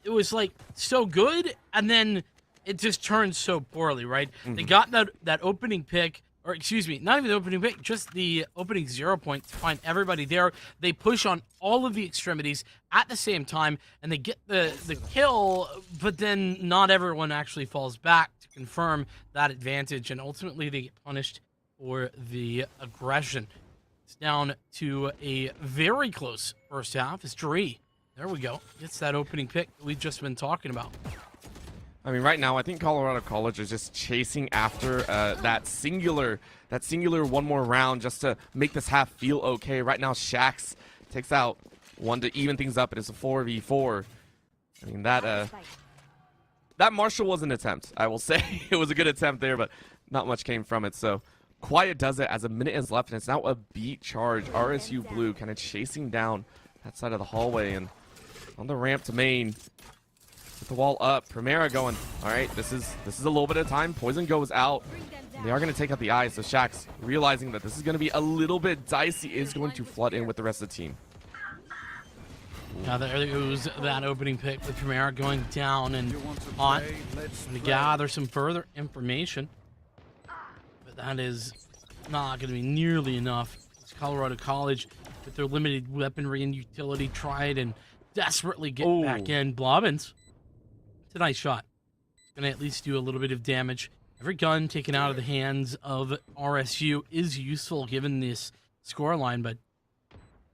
it was like so good, and then it just turned so poorly, right? They got that opening pick, or excuse me, not even the opening pick, just the opening 0 point to find everybody there. They push on all of the extremities at the same time, and they get the kill, but then not everyone actually falls back to confirm that advantage, and ultimately they get punished for the aggression. It's down to a very close first half. It's Dree. There we go. Gets that opening pick that we've just been talking about. I mean, right now, I think Colorado College is just chasing after that singular one more round just to make this half feel okay. Right now, Shax takes out one to even things up. It is a 4v4. I mean, that Marshall was an attempt, I will say. It was a good attempt there, but not much came from it. So Quiet does it as a minute is left, and it's now a beat charge. RSU Blue kind of chasing down that side of the hallway, and on the ramp to main. With the wall up, Primera going, all right, this is a little bit of time. Poison goes out. They are going to take out the eye, so Shax, realizing that this is going to be a little bit dicey, is going to flood in with the rest of the team. Now there goes that opening pick with Primera going down and on to gather some further information. But that is not going to be nearly enough. It's Colorado College with their limited weaponry and utility tried and desperately get back in. Blobbins. It's a nice shot. Gonna at least do a little bit of damage. Every gun taken out of the hands of RSU is useful given this scoreline, but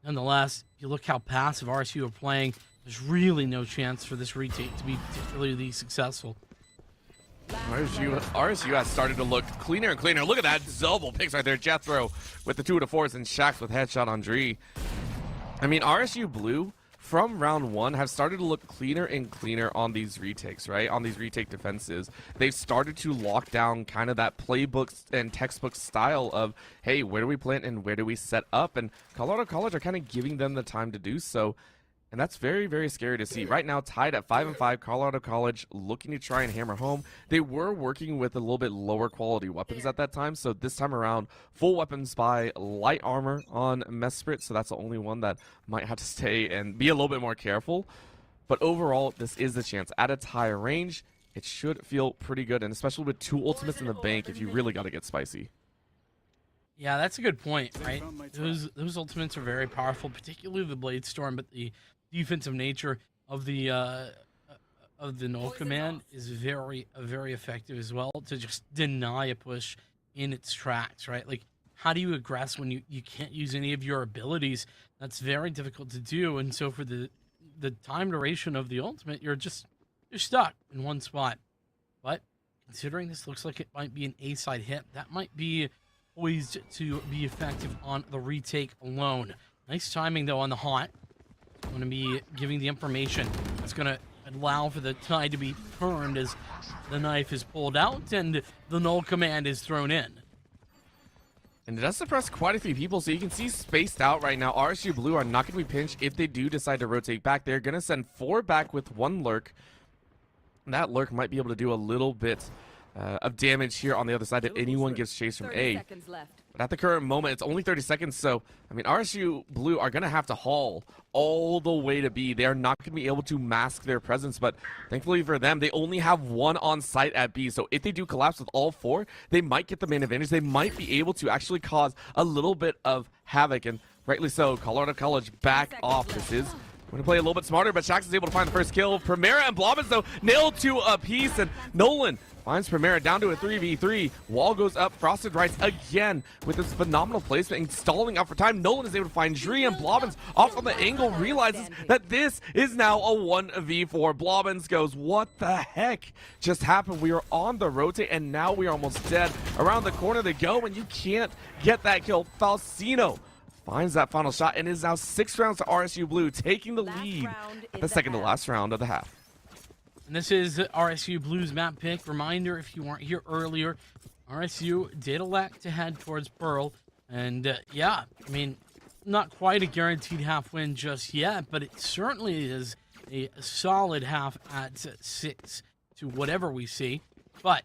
nonetheless, if you look how passive RSU are playing, there's really no chance for this retake to be particularly successful. RSU has started to look cleaner and cleaner. Look at that double picks right there. Jethro with the 2 to 4s and Shax with headshot on Dree. I mean, RSU Blue from round 1 have started to look cleaner and cleaner on these retakes, right? On these retake defenses. They've started to lock down kind of that playbook and textbook style of, hey, where do we plant and where do we set up? And Colorado College are kind of giving them the time to do so. And that's very, very scary to see. Right now, tied at 5-5, Colorado College looking to try and hammer home. They were working with a little bit lower quality weapons at that time. So this time around, full weapons by light armor on Mesprit. So that's the only one that might have to stay and be a little bit more careful. But overall, this is the chance. At its higher range, it should feel pretty good. And especially with 2 ultimates in the bank, if you really got to get spicy. Yeah, that's a good point, right? Those ultimates are very powerful, particularly the Blade Storm, but the defensive nature of the null command is very effective as well to just deny a push in its tracks, right? Like, how do you aggress when you can't use any of your abilities? That's very difficult to do, and so for the time duration of the ultimate, you're stuck in one spot. But considering this looks like it might be an A-side hit, that might be poised to be effective on the retake alone. Nice timing though on the haunt. I'm going to be giving the information that's going to allow for the tide to be turned as the knife is pulled out and the null command is thrown in. And it does suppress quite a few people, so you can see spaced out right now. RSU Blue are not going to be pinched if they do decide to rotate back. They're going to send 4 back with 1 lurk. And that lurk might be able to do a little bit of damage here on the other side if anyone gives chase from A. But at the current moment, it's only 30 seconds, so, I mean, RSU Blue are going to have to haul all the way to B. They are not going to be able to mask their presence, but thankfully for them, they only have 1 on site at B. So if they do collapse with all 4, they might get the main advantage. They might be able to actually cause a little bit of havoc, and rightly so. Colorado College back off. This is going to play a little bit smarter, but Shax is able to find the first kill. Primera and Blobbins, though, nailed to a piece, and Nolan finds Primera down to a 3v3. Wall goes up. Frosted Rights again with this phenomenal placement and stalling out for time. Nolan is able to find Dree, and Blobbins off on the angle realizes that this is now a 1v4. Blobbins goes, what the heck just happened? We are on the rotate, and now we are almost dead. Around the corner they go, and you can't get that kill. Falcino finds that final shot and is now 6 rounds to RSU Blue, taking the lead at the second to last round of the half. And this is RSU Blue's map pick. Reminder, if you weren't here earlier, RSU did elect to head towards Pearl. And yeah, I mean, not quite a guaranteed half win just yet, but it certainly is a solid half at 6 to whatever we see. But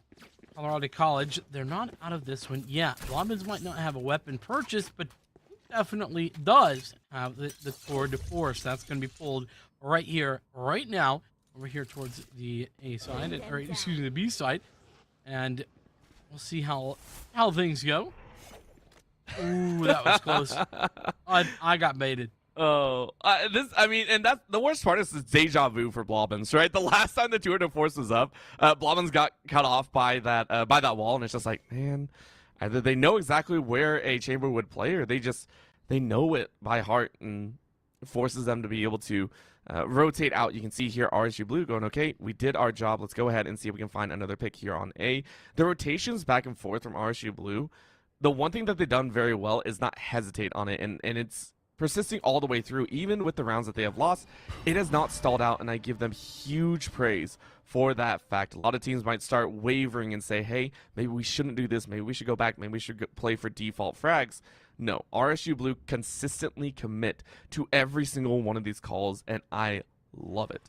Colorado College, they're not out of this one yet. Blobbins might not have a weapon purchased, but definitely does have the tour de force. That's going to be pulled right here, right now. over here towards the A side, or excuse me, the B side, and we'll see how things go. Ooh, that was close. I got baited. Oh, and that's the worst part is it's deja vu for Blobbins, right? The last time the tour de force was up, Blobbins got cut off by that wall, and it's just like, man, either they know exactly where a chamber would play, or they know it by heart, and it forces them to be able to rotate out. You can see here RSU Blue going, okay, we did our job. Let's go ahead and see if we can find another pick here on A. The rotations back and forth from RSU Blue, the one thing that they've done very well is not hesitate on it, and it's persisting all the way through. Even with the rounds that they have lost, it has not stalled out, and I give them huge praise for that fact. A lot of teams might start wavering and say, hey, maybe we shouldn't do this, maybe we should go back, maybe we should play for default frags. No, RSU Blue consistently commit to every single one of these calls, and I love it.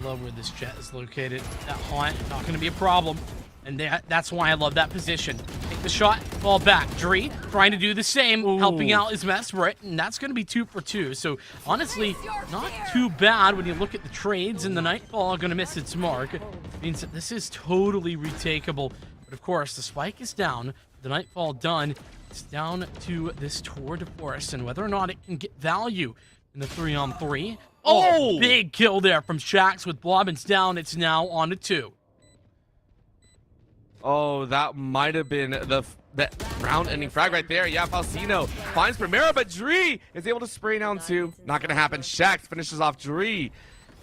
Love where this jet is located. That haunt, not going to be a problem. And that's why I love that position. Take the shot, fall back. Dree trying to do the same, helping out his Mesprit, and that's going to be 2 for 2. So, honestly, not too bad when you look at the trades, and the Nightfall are going to miss its mark. It means that this is totally retakeable. But, of course, the spike is down. The Nightfall done. It's down to this tour de force, and whether or not it can get value in the 3-on-3. Oh, big kill there from Shax with Blobbins down. It's now on to 2. Oh, that might have been that round-ending frag right there. Yeah, Falcino finds Primera, but Dree is able to spray down 2. Not going to happen. Shax finishes off Dree.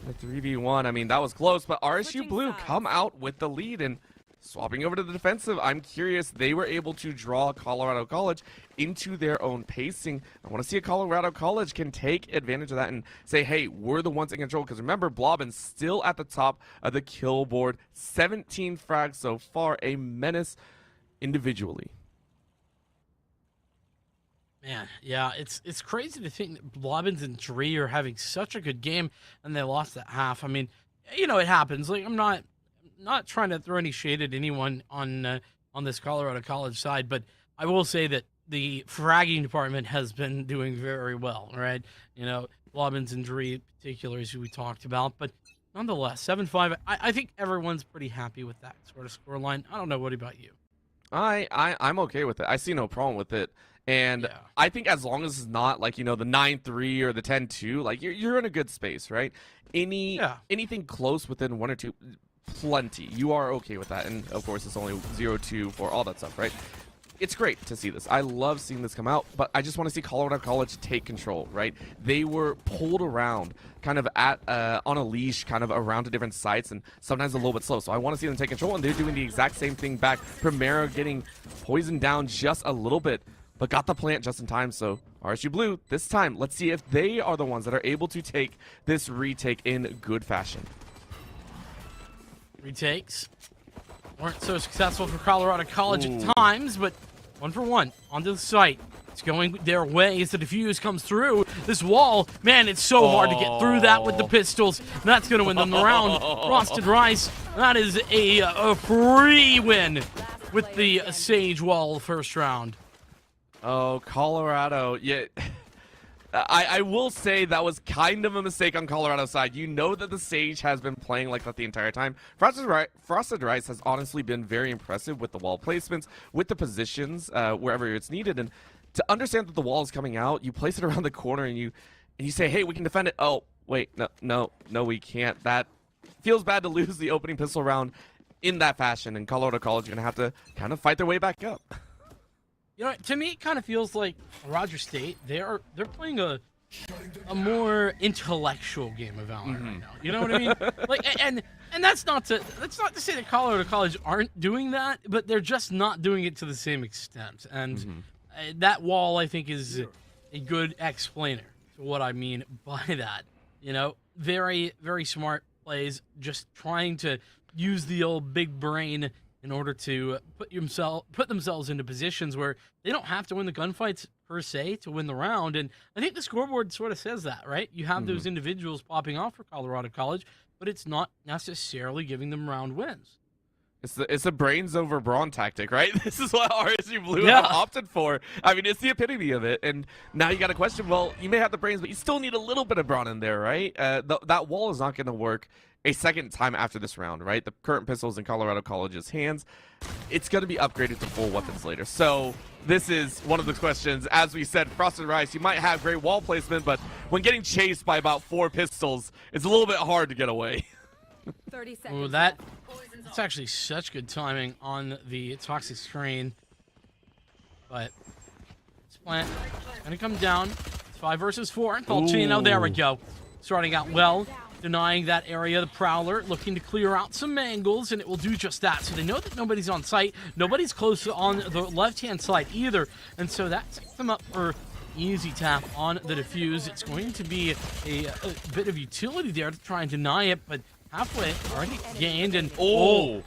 The 3v1, I mean, that was close, but RSU Blue come out with the lead, and swapping over to the defensive, I'm curious. They were able to draw Colorado College into their own pacing. I want to see if Colorado College can take advantage of that and say, hey, we're the ones in control. Because remember, Blobbins still at the top of the kill board. 17 frags so far, a menace individually. Man, yeah, it's crazy to think that Blobbins and Dree are having such a good game, and they lost that half. I mean, you know, it happens. Like, I'm not trying to throw any shade at anyone on this Colorado College side, but I will say that the fragging department has been doing very well, right? You know, Blobbins and Dree in particular, as we talked about, but nonetheless, 7-5. I think everyone's pretty happy with that sort of scoreline. I don't know. What about you? I'm okay with it. I see no problem with it. And yeah. I think as long as it's not like, you know, the 9-3 or the 10-2, like you're in a good space, right? Anything close within 1 or 2, plenty. You are okay with that. And of course, it's only 0-2 for all that stuff, right? It's great to see this. I love seeing this come out, but I just want to see Colorado College take control, right? They were pulled around kind of at on a leash, kind of around to different sites, and sometimes a little bit slow. So I want to see them take control, and they're doing the exact same thing back. Primera getting poisoned down just a little bit, but got the plant just in time. So RSU Blue, this time, let's see if they are the ones that are able to take this retake in good fashion. Retakes weren't so successful for Colorado College at times, but 1 for 1 onto the site. It's going their way as the defuse comes through. This wall, man, it's so hard to get through that with the pistols. And that's going to win them the round. Frosted Rice, that is a free win with the Sage Wall first round. Oh, Colorado. Yeah. I will say that was kind of a mistake on Colorado's side. You know that the Sage has been playing like that the entire time. Frosted Rice has honestly been very impressive with the wall placements, with the positions wherever it's needed. And to understand that the wall is coming out, you place it around the corner and you say, hey, we can defend it. Oh, wait, no, we can't. That feels bad to lose the opening pistol round in that fashion. And Colorado College is going to have to kind of fight their way back up. You know, to me, it kind of feels like Roger State. They're playing a more intellectual game of Valorant right now. You know what I mean? Like, and that's not to say that Colorado College aren't doing that, but they're just not doing it to the same extent. And that wall, I think, is a good explainer to what I mean by that. You know, very, very smart plays, just trying to use the old big brain in order to put themselves into positions where they don't have to win the gunfights per se to win the round. And I think the scoreboard sort of says that, right? You have those individuals popping off for Colorado College, but it's not necessarily giving them round wins. It's a brains over brawn tactic, right? This is what RSU Blue Yeah. opted for. I mean, it's the epitome of it. And now you got a question. Well, you may have the brains, but you still need a little bit of brawn in there, right? That wall is not going to work a second time after this round, right? The current pistol's in Colorado College's hands. It's going to be upgraded to full weapons later. So this is one of the questions. As we said, Frosted Rice, you might have great wall placement, but when getting chased by about 4 pistols, it's a little bit hard to get away. 30 seconds. Ooh, that's actually such good timing on the toxic screen. But this plant gonna come down. It's 5 versus 4. Dolcino, there we go. Starting out well, denying that area. The Prowler looking to clear out some angles, and it will do just that. So they know that nobody's on site. Nobody's close on the left-hand side either. And so that sets them up for easy tap on the defuse. It's going to be a bit of utility there to try and deny it, but halfway already gained, and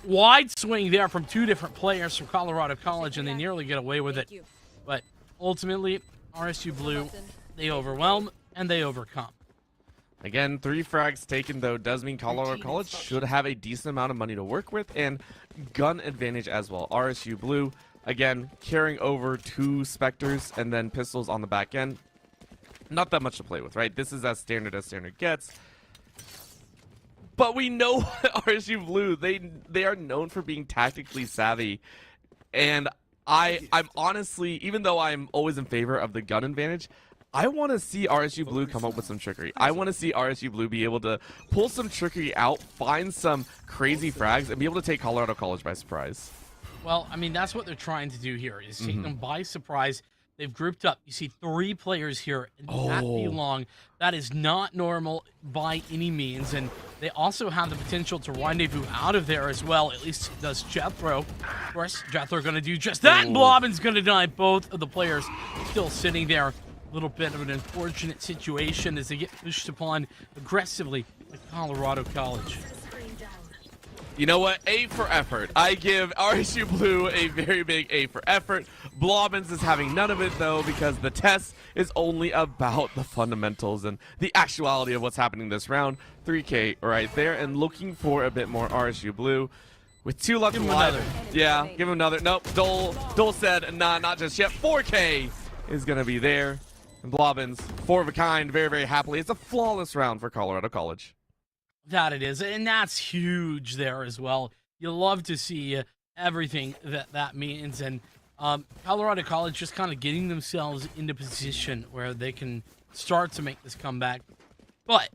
wide swing there from 2 different players from Colorado College, and they nearly get away with it. But ultimately, RSU Blue, they overwhelm and they overcome. Again, 3 frags taken, though, does mean Colorado College should have a decent amount of money to work with and gun advantage as well. RSU Blue, again, carrying over 2 Spectres and then pistols on the back end. Not that much to play with, right? This is as standard gets. But we know RSU Blue, they are known for being tactically savvy. And I'm honestly, even though I'm always in favor of the gun advantage, I want to see RSU Blue come up with some trickery. I want to see RSU Blue be able to pull some trickery out, find some crazy frags, and be able to take Colorado College by surprise. Well, I mean, that's what they're trying to do here, is take them by surprise. They've grouped up. You see 3 players here in that long. That is not normal by any means. And they also have the potential to rendezvous out of there as well. At least does Jethro. Of course, Jethro going to do just that. And Blobbin's going to deny both of the players still sitting there. A little bit of an unfortunate situation as they get pushed upon aggressively by Colorado College. You know what? A for effort. I give RSU Blue a very big A for effort. Blobbins is having none of it, though, because the test is only about the fundamentals and the actuality of what's happening this round. 3K right there, and looking for a bit more RSU Blue. With 2 left alive. Yeah, give him another. Nope, Dole said, nah, not just yet. 4K is going to be there. And Blobbins, 4 of a kind, very, very happily. It's a flawless round for Colorado College. That it is, and that's huge there as well. You love to see everything that means, and Colorado College just kind of getting themselves into position where they can start to make this comeback. But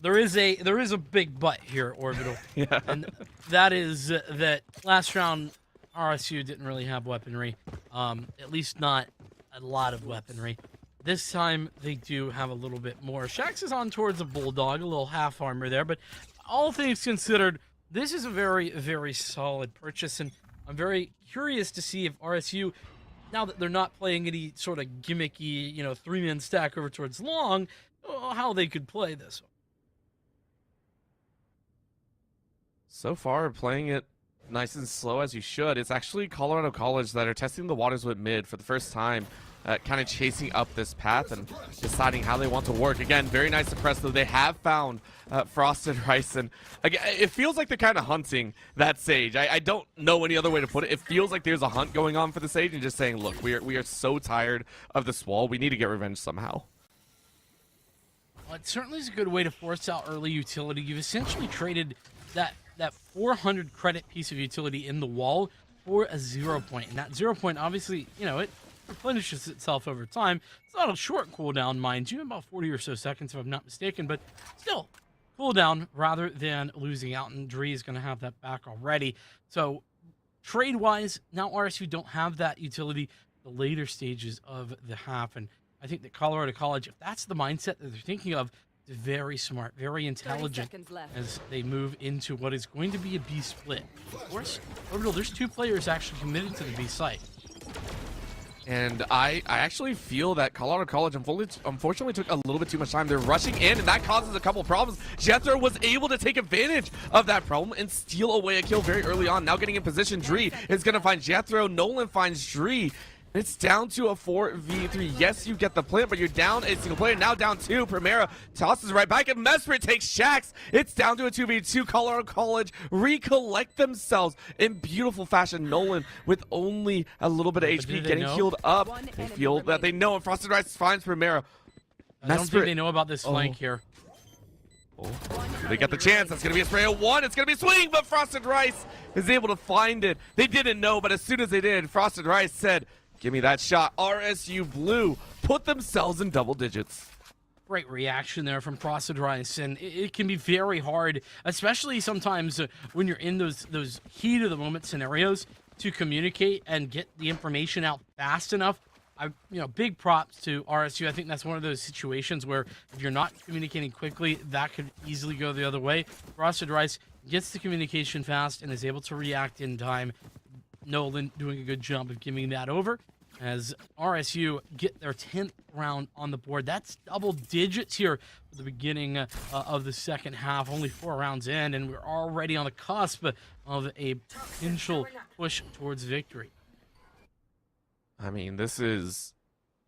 there is a big but here, Orbital. Yeah. And that is that last round RSU didn't really have weaponry, at least not a lot of weaponry. This time, they do have a little bit more. Shax is on towards a Bulldog, a little half armor there, but all things considered, this is a very, very solid purchase, and I'm very curious to see if RSU, now that they're not playing any sort of gimmicky, 3-man stack over towards long, how they could play this. So far, playing it nice and slow as you should. It's actually Colorado College that are testing the waters with mid for the first time. Kind of chasing up this path and deciding how they want to work. Again, very nice suppress, though. They have found Frosted Rice, and again, it feels like they're kind of hunting that Sage. I don't know any other way to put it. It feels like there's a hunt going on for the Sage, and just saying, look, we are so tired of this wall. We need to get revenge somehow. Well, it certainly is a good way to force out early utility. You've essentially traded that 400 credit piece of utility in the wall for a 0 point, and that 0 point, obviously, it replenishes itself over time. It's not a short cooldown, mind you, about 40 or so seconds if I'm not mistaken, but still, cooldown rather than losing out, and Dree is going to have that back already. So, trade-wise, now RSU don't have that utility the later stages of the half, and I think that Colorado College, if that's the mindset that they're thinking of, is very smart, very intelligent as they move into what is going to be a B split. Of course, Orbital, there's 2 players actually committed to the B site. And I actually feel that Colorado College unfortunately took a little bit too much time. They're rushing in, and that causes a couple problems. Jethro was able to take advantage of that problem and steal away a kill very early on. Now getting in position, Dree is going to find Jethro. Nolan finds Dree. It's down to a 4v3. Yes, you get the plant, but you're down a single player. Now down 2. Primera tosses right back, and Mesprit takes Shax. It's down to a 2v2. Colorado College recollect themselves in beautiful fashion. Nolan with only a little bit of HP getting healed up. They feel that they know, and Frosted Rice finds Primera. I don't think they know about this flank here. They get the chance. That's going to be a spray of 1. It's going to be a swing, but Frosted Rice is able to find it. They didn't know, but as soon as they did, Frosted Rice said, "Give me that shot." RSU Blue put themselves in double digits. Great reaction there from Frosted Rice, and it can be very hard, especially sometimes when you're in those heat of the moment scenarios, to communicate and get the information out fast enough. Big props to RSU. I think that's one of those situations where if you're not communicating quickly, that could easily go the other way. Frosted Rice gets the communication fast and is able to react in time. Nolan doing a good job of giving that over as RSU get their 10th round on the board. That's double digits here at the beginning of the second half. Only 4 rounds in, and we're already on the cusp of a potential push towards victory. I mean, this is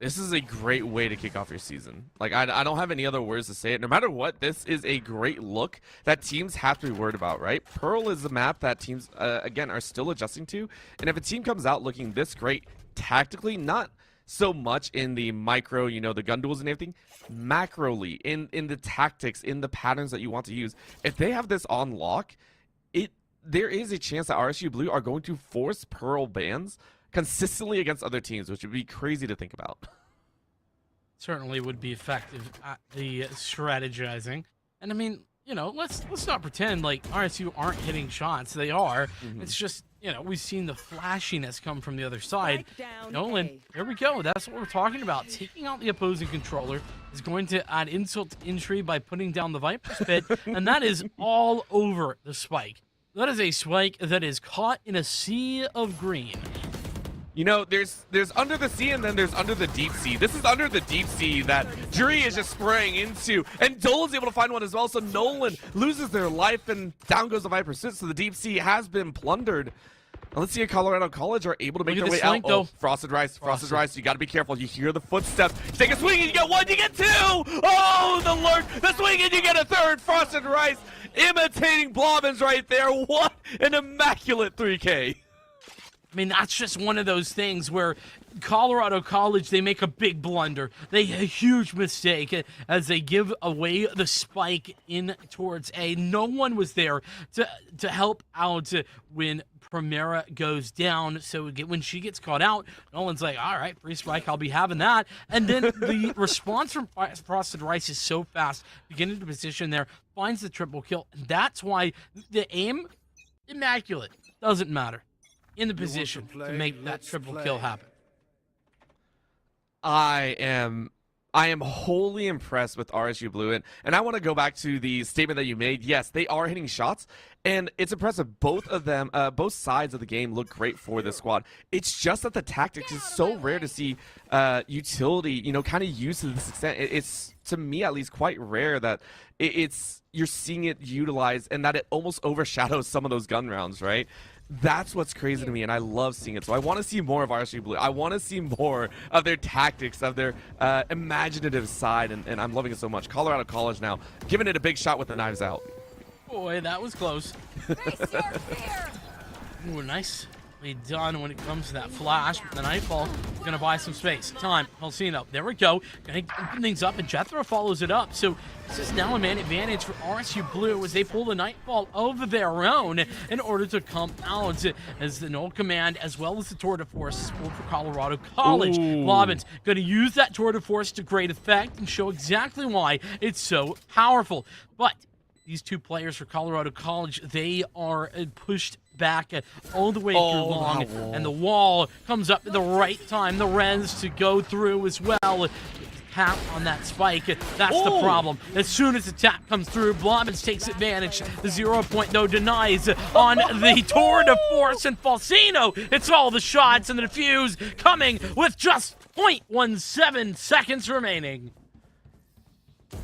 a great way to kick off your season. Like, I don't have any other words to say it. No matter what, this is a great look that teams have to be worried about, right? Pearl is the map that teams, again, are still adjusting to. And if a team comes out looking this great tactically, not so much in the micro, the gun duels and everything, macroly, in the tactics, in the patterns that you want to use, if they have this on lock, there is a chance that RSU Blue are going to force Pearl bans consistently against other teams, which would be crazy to think about. Certainly would be effective at the strategizing. And I mean, let's not pretend like RSU aren't hitting shots. They are. It's just, we've seen the flashiness come from the other side. Nolan, there we go. That's what we're talking about. Taking out the opposing controller is going to add insult to injury by putting down the Viper's Pit, and that is all over the spike. That is a spike that is caught in a sea of green. There's under the sea and then there's under the deep sea. This is under the deep sea that Jury is just spraying into, and Dole's able to find one as well. So Nolan loses their life, and down goes the Viper Pursuit. So the deep sea has been plundered. Now let's see if Colorado College are able to make their way out. Oh, Frosted Rice, you got to be careful. You hear the footsteps. You take a swing and you get 1, you get 2. Oh, the lurk, the swing, and you get a 3rd. Frosted Rice imitating Blobbins right there. What an immaculate 3K. I mean, that's just one of those things where Colorado College, they make a big blunder. They a huge mistake as they give away the spike in towards A. No one was there to help out when Primera goes down. So when she gets caught out, Nolan's like, all right, free spike, I'll be having that. And then the response from Frosted Rice is so fast. Getting into position there, finds the triple kill. That's why the aim, immaculate, doesn't matter. In the position to make that triple kill happen. I am wholly impressed with RSU Blue, and I want to go back to the statement that you made. Yes, they are hitting shots, and it's impressive. Both of them, both sides of the game look great for this squad. It's just that the tactics is so rare to see utility, kind of used to this extent. It's, to me at least, quite rare that you're seeing it utilized, and that it almost overshadows some of those gun rounds, right? That's what's crazy to me, and I love seeing it. So I want to see more of RSU Blue. I want to see more of their tactics, of their imaginative side, and I'm loving it so much. Colorado College now, giving it a big shot with the knives out. Boy, that was close. Ooh, nicely done when it comes to that flash. But the Nightfall is going to buy some space. Time, Pulsino. There we go. Going to open things up, and Jethro follows it up. So this is now a man advantage for RSU Blue as they pull the Nightfall of their own in order to come out as the Null Command as well as the Tour de Force is pulled for Colorado College. Blobbins going to use that Tour de Force to great effect and show exactly why it's so powerful. But these two players for Colorado College, they are pushed back all the way through long, and the wall comes up at the right time. The Rens to go through as well. Tap on that spike. That's the problem. As soon as the tap comes through, Blobbins takes advantage. The 0 point, though, denies on the Tour de Force, and Falsino. It's all the shots, and the defuse coming with just 0.17 seconds remaining.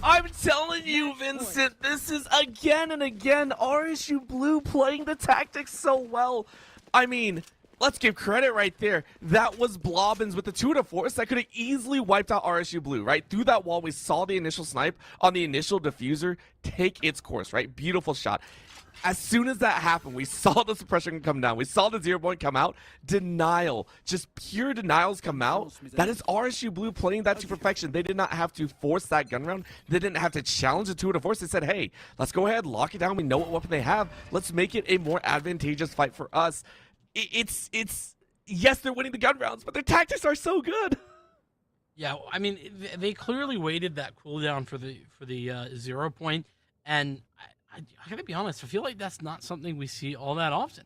I'm telling you, Vincent, this is again and again RSU Blue playing the tactics so well. I mean, let's give credit right there. That was Blobbins with the 2 to force that could have easily wiped out RSU Blue, right? Through that wall, we saw the initial snipe on the initial diffuser take its course, right? Beautiful shot. As soon as that happened, we saw the suppression come down. We saw the 0 point come out. Denial, just pure denials come out. That is RSU Blue playing that to perfection. They did not have to force that gun round. They didn't have to challenge the 2 to force. They said, hey, let's go ahead, lock it down. We know what weapon they have. Let's make it a more advantageous fight for us. It's yes, they're winning the gun rounds, but their tactics are so good. Yeah, I mean, they clearly waited that cooldown for the 0 point, and I gotta be honest, I feel like that's not something we see all that often,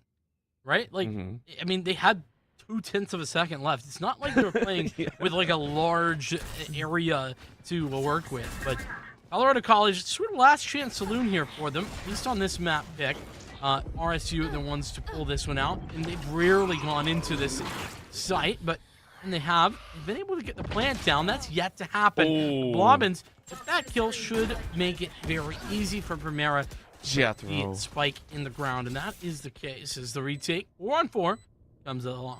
right? Like, I mean, they had 0.2 of a second left. It's not like they were playing with like a large area to work with. But Colorado College, sort of last chance saloon here for them, at least on this map pick. RSU are the ones to pull this one out, and they've rarely gone into this site, but when they've been able to get the plant down. That's yet to happen. Blobbins, but that kill should make it very easy for Primera to the spike in the ground, and that is the case as the retake 4-on-4 comes along.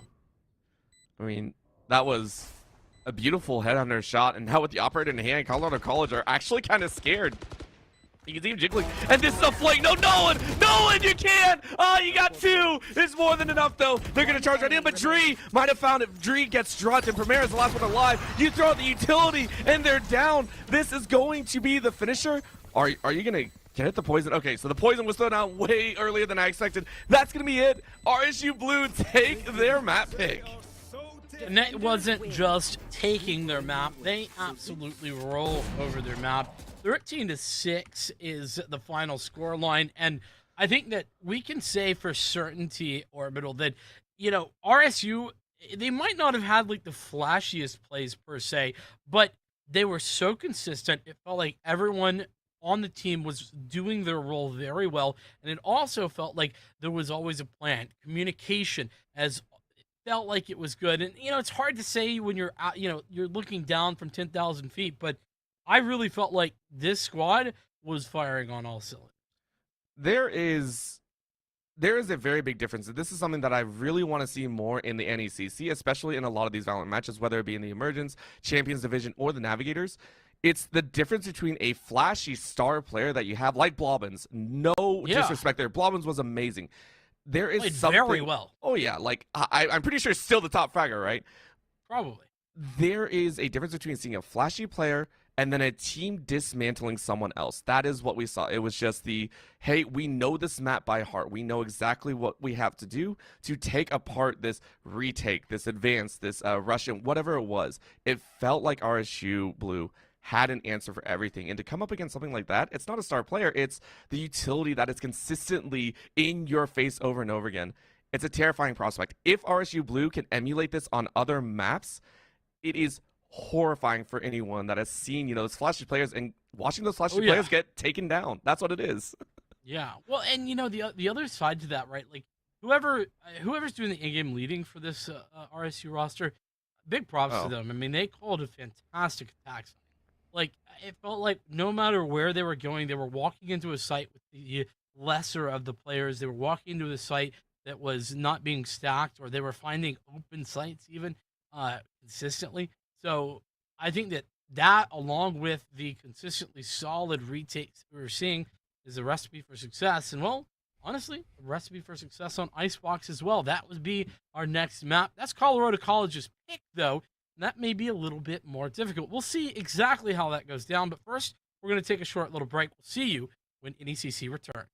I mean, that was a beautiful headhunter shot, and now with the operator in hand, Colorado College are actually kind of scared. You can see him jiggling, and this is a flank. No, Nolan, you can! Oh, you got 2. It's more than enough, though. They're going to charge right in, but Dree might have found it. Dree gets struck, and Primera is the last one alive. You throw out the utility, and they're down. This is going to be the finisher. Are you going to get it, the poison? Okay, so the poison was thrown out way earlier than I expected. That's going to be it. RSU Blue take their map pick. And that wasn't just taking their map. They absolutely roll over their map. 13-6 is the final score line. And I think that we can say for certainty, Orbital, that, RSU, they might not have had like the flashiest plays per se, but they were so consistent. It felt like everyone on the team was doing their role very well. And it also felt like there was always a plan. Communication as felt like it was good. And, it's hard to say when you're out, you're looking down from 10,000 feet, but I really felt like this squad was firing on all cylinders. There is a very big difference. This is something that I really want to see more in the NECC, especially in a lot of these VALORANT matches, whether it be in the Emergence, Champions Division, or the Navigators. It's the difference between a flashy star player that you have, like Blobbins. No disrespect there. Blobbins was amazing. There is something very well. Oh yeah, like I'm pretty sure still the top fragger, right? Probably. There is a difference between seeing a flashy player and then a team dismantling someone else. That is what we saw. It was just hey, we know this map by heart. We know exactly what we have to do to take apart this retake, this advance, this Russian, whatever it was. It felt like RSU Blue had an answer for everything. And to come up against something like that, it's not a star player. It's the utility that is consistently in your face over and over again. It's a terrifying prospect. If RSU Blue can emulate this on other maps, it is horrifying for anyone that has seen, those flashy players and watching those flashy players get taken down. That's what it is. Yeah. Well, and the other side to that, right? Like whoever's doing the in-game leading for this RSU roster, big props to them. I mean, they called a fantastic attack. Like, it felt like no matter where they were going, they were walking into a site with the lesser of the players. They were walking into a site that was not being stacked, or they were finding open sites even consistently. So I think that along with the consistently solid retakes we're seeing is a recipe for success. And, well, honestly, a recipe for success on Icebox as well. That would be our next map. That's Colorado College's pick, though. And that may be a little bit more difficult. We'll see exactly how that goes down. But first, we're going to take a short little break. We'll see you when NECC returns.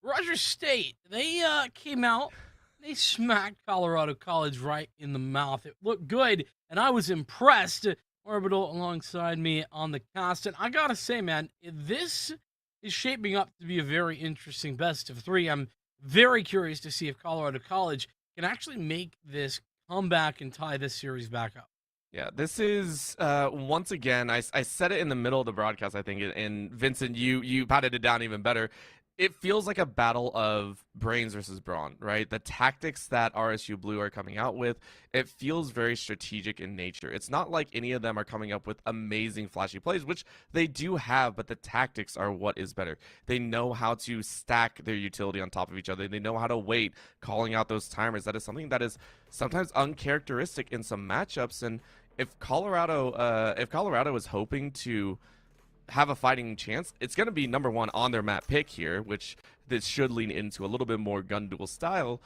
Rogers State, they came out, they smacked Colorado College right in the mouth. It looked good, and I was impressed. Orbital alongside me on the cast, and I gotta say, man, this is shaping up to be a very interesting best of three. I'm very curious to see if Colorado College can actually make this comeback and tie this series back up. Yeah, this is once again. I said it in the middle of the broadcast, I think, and Vincent, you patted it down even better. It feels like a battle of brains versus brawn, right? The tactics that RSU Blue are coming out with, it feels very strategic in nature. It's not like any of them are coming up with amazing flashy plays, which they do have, but the tactics are what is better. They know how to stack their utility on top of each other. They know how to wait, calling out those timers. That is something that is sometimes uncharacteristic in some matchups. And if Colorado is hoping to have a fighting chance, it's going to be number one on their map pick here, which this should lean into a little bit more gun duel style,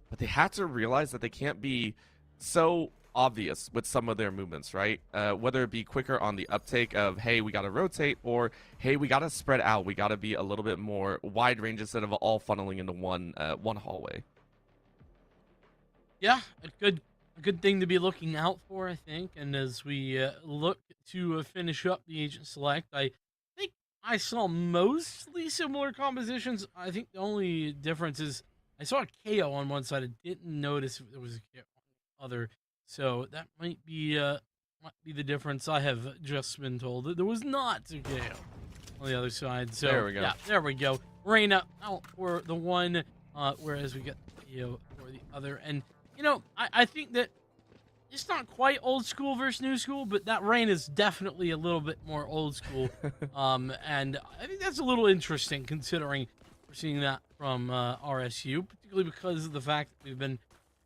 but they have to realize that they can't be so obvious with some of their movements, right? Whether it be quicker on the uptake of, hey, we got to rotate, or hey, we got to spread out. We got to be a little bit more wide range instead of all funneling into one hallway. Yeah, a good thing to be looking out for, I think. And as we look to finish up the agent select, I think I saw mostly similar compositions. I think the only difference is I saw a KO on one side. I didn't notice if there was a KO on the other. So that might be the difference. I have just been told that there was not a KO on the other side. So there we go. Yeah, there we go. Reina out for the one, whereas we get the KO for the other. And you know, I think that it's not quite old school versus new school, but that rain is definitely a little bit more old school. And I think that's a little interesting considering we're seeing that from RSU, particularly because of the fact that we've been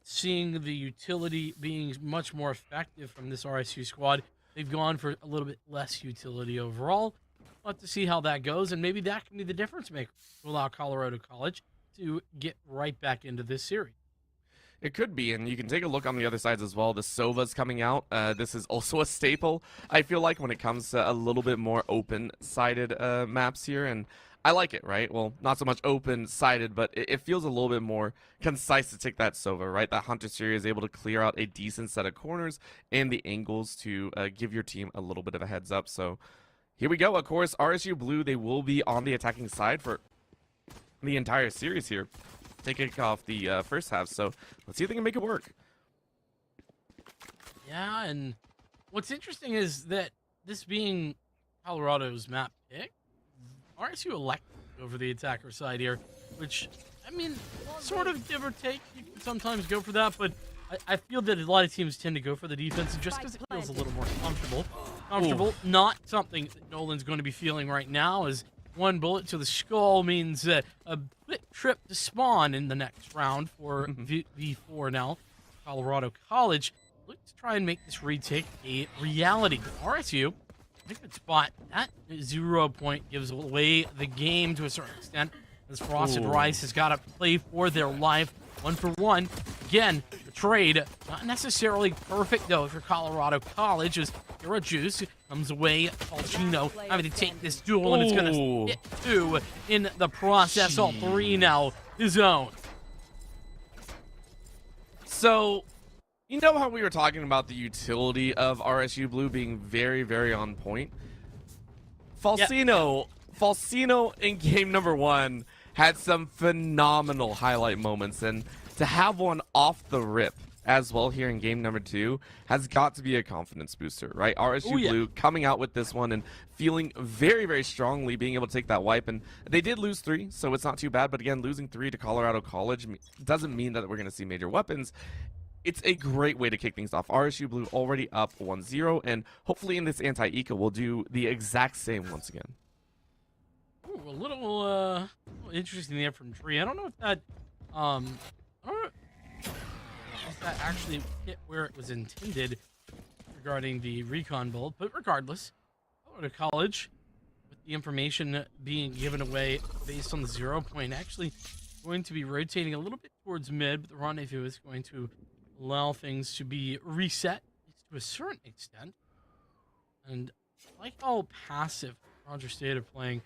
seeing the utility being much more effective from this RSU squad. They've gone for a little bit less utility overall. We'll have to see how that goes, and maybe that can be the difference maker to allow Colorado College to get right back into this series. It could be, and you can take a look on the other sides as well. The Sova's coming out. This is also a staple, I feel like, when it comes to a little bit more open-sided maps here, and I like it, right? Well, not so much open-sided, but it feels a little bit more concise to take that Sova, right? That Hunter series is able to clear out a decent set of corners and the angles to give your team a little bit of a heads up. So here we go. Of course, RSU Blue, they will be on the attacking side for the entire series here, taking off the first half. So let's see if they can make it work. Yeah, and what's interesting is that this being Colorado's map pick, RSU elected over the attacker side here, which, I mean, sort of give or take. You can sometimes go for that, but I feel that a lot of teams tend to go for the defense just because it feels a little more comfortable. Not something that Nolan's going to be feeling right now, as one bullet to the skull means a quick trip to spawn in the next round for V4 now. Colorado College look to try and make this retake a reality. RSU, a good spot. That 0 point gives away the game to a certain extent, as Frosted Rice has got to play for their life. 1-for-1. Again, the trade, not necessarily perfect, though, for Colorado College, as Hero Juice comes away. Falchino having to take this duel, and it's going to hit 2 in the process. All 3 now his own. So, you know how we were talking about the utility of RSU Blue being very, very on point? Falcino in game number 1 had some phenomenal highlight moments, and to have one off the rip as well here in game number 2 has got to be a confidence booster, right? RSU Blue coming out with this one and feeling very, very strongly, being able to take that wipe. And they did lose 3, so it's not too bad. But again, losing 3 to Colorado College doesn't mean that we're going to see major weapons. It's a great way to kick things off. RSU Blue already up 1-0, and hopefully in this anti-eco, we'll do the exact same once again. Ooh, a little interesting there from Tree. I don't know if that that actually hit where it was intended regarding the recon build, but regardless, Colorado College, with the information being given away based on the 0 point, actually going to be rotating a little bit towards mid, but the rendezvous is going to allow things to be reset to a certain extent. And I like how passive Roger State are playing.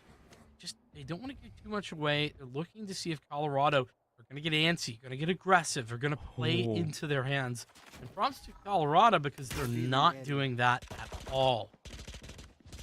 they don't want to get too much away. They're looking to see if Colorado are going to get antsy, going to get aggressive, are going to play into their hands. And props to Colorado because they're not doing that at all.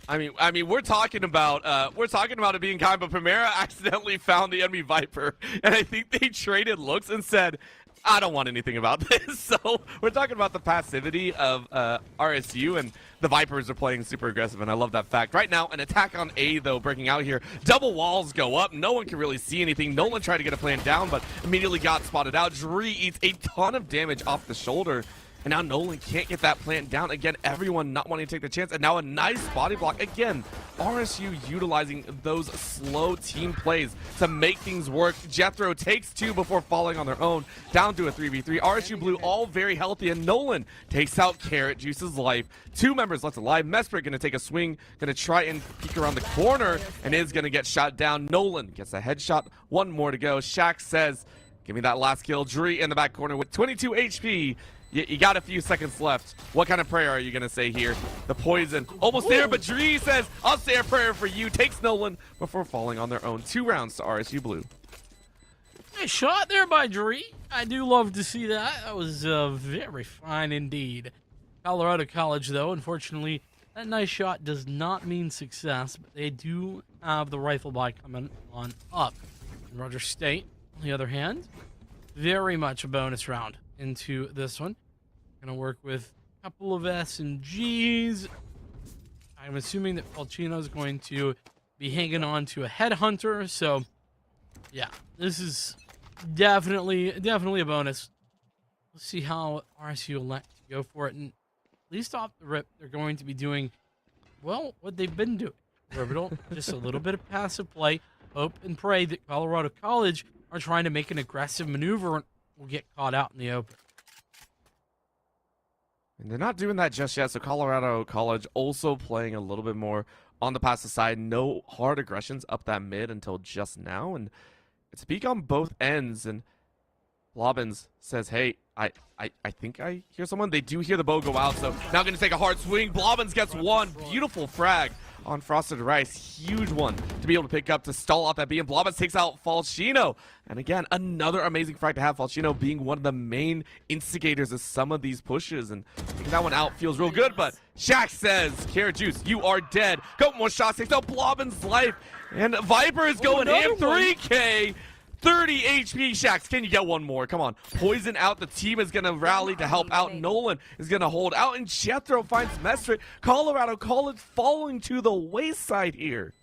I mean, we're talking about it being kind, but Primera accidentally found the enemy Viper, and I think they traded looks and said, I don't want anything about this. So we're talking about the passivity of RSU, and the Vipers are playing super aggressive, and I love that fact. Right now, an attack on A, though, breaking out here. Double walls go up. No one can really see anything. Nolan tried to get a plan down, but immediately got spotted out. Dree eats a ton of damage off the shoulder. And now Nolan can't get that plant down. Again, everyone not wanting to take the chance. And now a nice body block. Again, RSU utilizing those slow team plays to make things work. Jethro takes 2 before falling on their own. Down to a 3v3. RSU Blue all very healthy. And Nolan takes out Carrot, Juice's life. 2 members left alive. Mesprit going to take a swing. Going to try and peek around the corner. And is going to get shot down. Nolan gets a headshot. 1 more to go. Shaq says, give me that last kill. Dree in the back corner with 22 HP. You got a few seconds left. What kind of prayer are you going to say here? The poison. Almost there, but Dree says, I'll say a prayer for you. Takes Nolan before falling on their own. 2 rounds to RSU Blue. Nice shot there by Dree. I do love to see that. That was very fine indeed. Colorado College, though, unfortunately, that nice shot does not mean success, but they do have the rifle buy coming on up. And Rogers State, on the other hand, very much a bonus round into this one. Gonna work with a couple of SMGs. I'm assuming that Falchino is going to be hanging on to a headhunter. So, yeah, this is definitely a bonus. Let's see how RSU elect to go for it. And at least off the rip, they're going to be doing, well, what they've been doing. Orbital, just a little bit of passive play. Hope and pray that Colorado College are trying to make an aggressive maneuver and will get caught out in the open. And they're not doing that just yet, so Colorado College also playing a little bit more on the passive side. No hard aggressions up that mid until just now, and it's a peak on both ends, and Blobbins says, hey, I think I hear someone. They do hear the bow go out, so now going to take a hard swing. Blobbins gets 1. Beautiful frag on Frosted Rice. Huge one to be able to pick up to stall out that B, and Blobbins takes out Falchino. And again, another amazing frag to have. Falchino being one of the main instigators of some of these pushes, and taking that one out feels real good, but Shaq says, Carrot Juice, you are dead. Couple more shots, takes out Blobbins' life, and Viper is going in 3K. 30 HP, Shax. Can you get 1 more? Come on. Poison out. The team is going to rally to help out. Nolan is going to hold out, and Jethro finds Mestrit. Colorado College falling to the wayside here.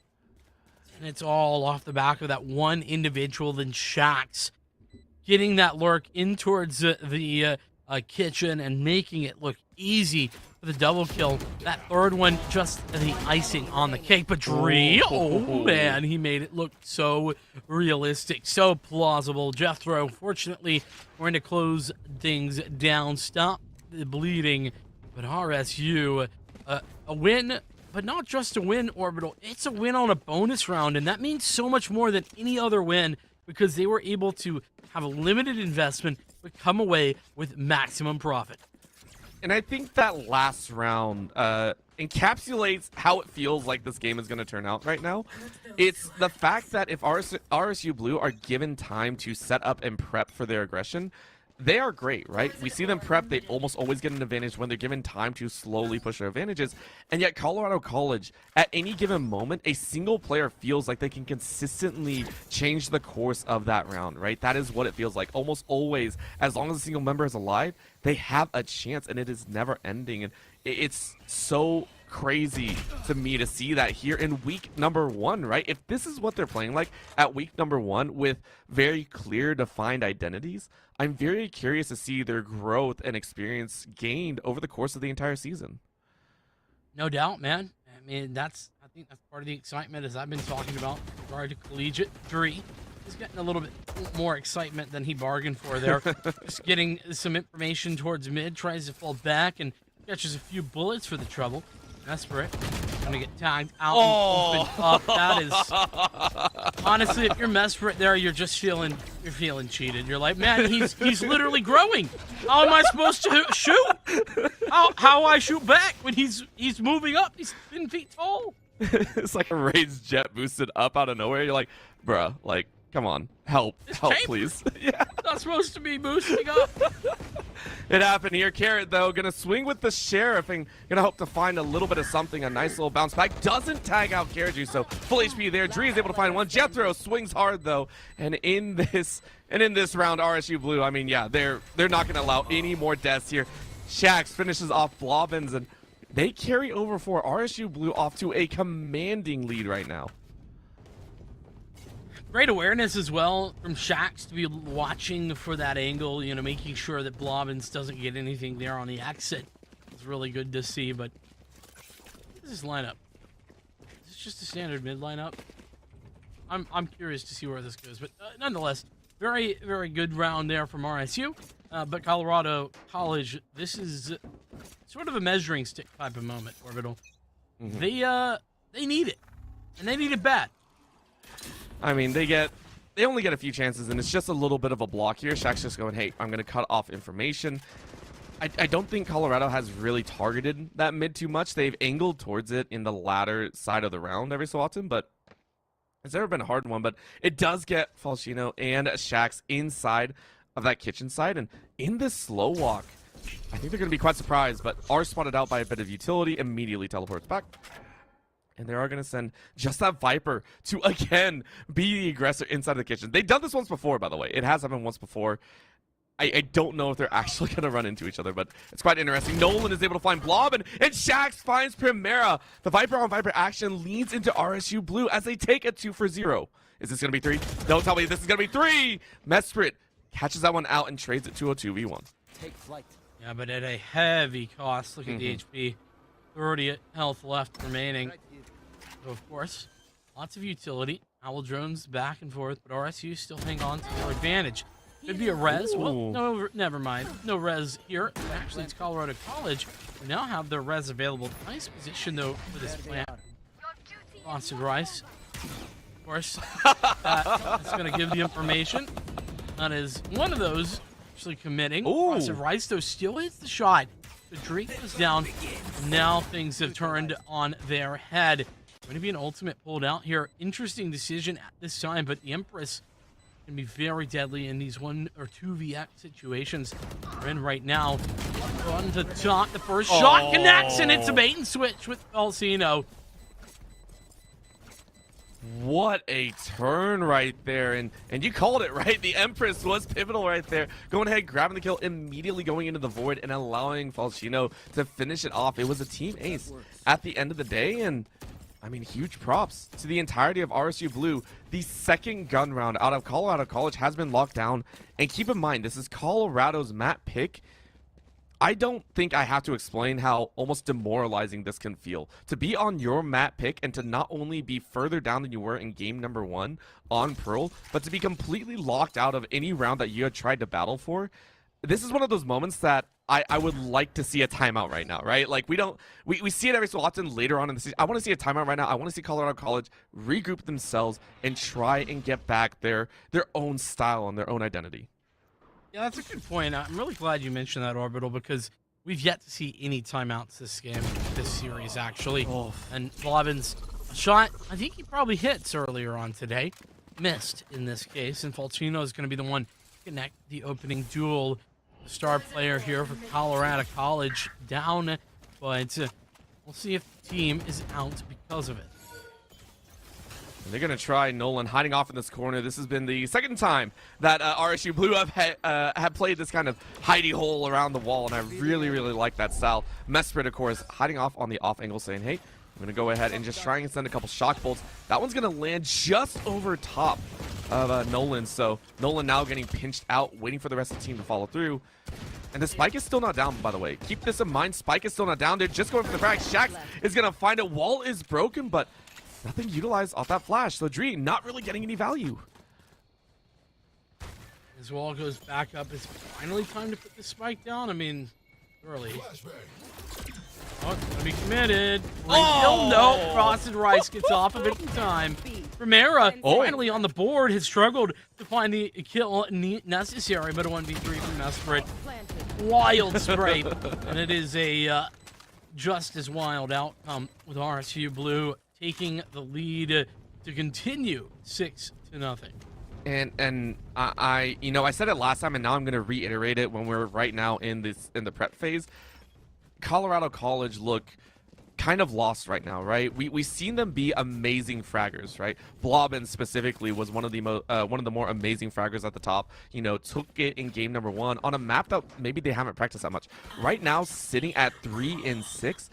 And it's all off the back of that one individual, then Shax getting that lurk in towards the kitchen and making it look easy for the double kill. That third one, just the icing on the cake. But Dree, oh man, he made it look so realistic, so plausible. Jethro, fortunately, going to close things down, stop the bleeding. But RSU, a win, but not just a win, Orbital. It's a win on a bonus round, and that means so much more than any other win because they were able to have a limited investment but come away with maximum profit. And I think that last round encapsulates how it feels like this game is going to turn out right now. It's the fact that if RSU Blue are given time to set up and prep for their aggression, they are great, right? We see them prep. They almost always get an advantage when they're given time to slowly push their advantages. And yet Colorado College, at any given moment, a single player feels like they can consistently change the course of that round, right? That is what it feels like. Almost always, as long as a single member is alive, they have a chance, and it is never ending. And it's so crazy to me to see that here in week number 1, right? If this is what they're playing like at week number 1 with very clear defined identities, I'm very curious to see their growth and experience gained over the course of the entire season. No doubt, man. I mean, I think that's part of the excitement, as I've been talking about in regard to collegiate Dree. He's getting a little bit more excitement than he bargained for there. Just getting some information towards mid, tries to fall back and catches a few bullets for the trouble. Desperate. Gonna get tagged out and opened up. That is honestly, if you're Mesprit there, you're feeling cheated. You're like, man, he's literally growing. How am I supposed to shoot? How I shoot back when he's moving up? He's 10 feet tall. It's like a raised jet boosted up out of nowhere. You're like, bruh, like, come on, help, please. Yeah. Not supposed to be boosting up. It happened here. Carrot, though, gonna swing with the Sheriff and gonna hope to find a little bit of something. A nice little bounce back. Doesn't tag out Carrot, so full HP there. Dree is able to find one. Jethro swings hard, though. And in this round, RSU Blue, I mean, yeah, they're not gonna allow any more deaths here. Shax finishes off Blobbins, and they carry over for RSU Blue off to a commanding lead right now. Great awareness as well from Shax to be watching for that angle, you know, making sure that Blobbins doesn't get anything there on the exit. It's really good to see, but what is this lineup? Is this just a standard mid lineup? I'm curious to see where this goes, but nonetheless, very, very good round there from RSU. But Colorado College, this is sort of a measuring stick type of moment, Orbital. Mm-hmm. They need it, and they need it bad. I mean, they only get a few chances, and it's just a little bit of a block here. Shaq's just going, hey, I'm going to cut off information. I don't think Colorado has really targeted that mid too much. They've angled towards it in the latter side of the round every so often, but it's never been a hard one. But it does get Falchino and Shax inside of that kitchen side, and in this slow walk, I think they're going to be quite surprised, but are spotted out by a bit of utility, immediately teleports back. And they are going to send just that Viper to, again, be the aggressor inside of the kitchen. They've done this once before, by the way. It has happened once before. I don't know if they're actually going to run into each other, but it's quite interesting. Nolan is able to find Blob, and Shax finds Primera. The Viper on Viper action leads into RSU Blue as they take a 2-for-0. Is this going to be 3? Don't tell me this is going to be 3! Mesprit catches that one out and trades it to a 2v1. Take flight. Yeah, but at a heavy cost. Look at the HP. 30 health left remaining. So, of course, lots of utility. Owl drones back and forth, but RSU still hang on to their advantage. Could be a res. Well, no, never mind. No res here. Actually, it's Colorado College. We now have their res available. Nice position, though, for this plant. Frosted Rice. Of course, that's going to give the information. That is one of those actually committing. Frosted Rice, though, still hits the shot. The Drake is down. Now things have turned on their head. Going to be an ultimate pulled out here. Interesting decision at this time, but the Empress can be very deadly in these 1 or 2v situations we're in right now. On to top, the first shot connects, and it's a bait and switch with Falcino. What a turn right there, and you called it, right? The Empress was pivotal right there. Going ahead, grabbing the kill, immediately going into the void and allowing Falcino to finish it off. It was a team ace at the end of the day, and I mean, huge props to the entirety of RSU Blue. The second gun round out of Colorado College has been locked down. And keep in mind, this is Colorado's map pick. I don't think I have to explain how almost demoralizing this can feel. To be on your map pick and to not only be further down than you were in game number 1 on Pearl, but to be completely locked out of any round that you had tried to battle for. This is one of those moments that I would like to see a timeout right now, right? Like, we see it every so often later on in the season. I want to see a timeout right now. I want to see Colorado College regroup themselves and try and get back their own style and their own identity. Yeah, that's a good point. I'm really glad you mentioned that, Orbital, because we've yet to see any timeouts this series, actually. And Blobbins shot, I think he probably hits earlier on today. Missed in this case, and Falcino is going to be the one to connect the opening duel. The star player here for Colorado College down, but we'll see if the team is out because of it. They're going to try Nolan hiding off in this corner. This has been the second time that RSU Blue have played this kind of hidey hole around the wall, and I really, really like that style. Mesprit, of course, hiding off on the off angle, saying, hey, I'm going to go ahead and just try and send a couple shock bolts. That one's going to land just over top of Nolan, so Nolan now getting pinched out, waiting for the rest of the team to follow through. And the spike is still not down, by the way. Keep this in mind. Spike is still not down. They're just going for the frag. Shax is going to find it. Wall is broken, but nothing utilized off that flash. So Dree not really getting any value. As wall goes back up, it's finally time to put the spike down. I mean, early. Oh, it's gonna be committed. No, Frosted Rice gets off of it in time. Primera finally on the board, has struggled to find the kill necessary, but a 1v3 from Mesprit. Wild scrape, and it is a just as wild outcome with RSU Blue taking the lead to continue 6-0. And I you know, I said it last time, and now I'm going to reiterate it when we're right now in the prep phase. Colorado College look kind of lost right now, right? We've seen them be amazing fraggers, right? Blobbin specifically was one of the more amazing fraggers at the top. You know, took it in game number 1 on a map that maybe they haven't practiced that much. Right now, sitting at 3-6,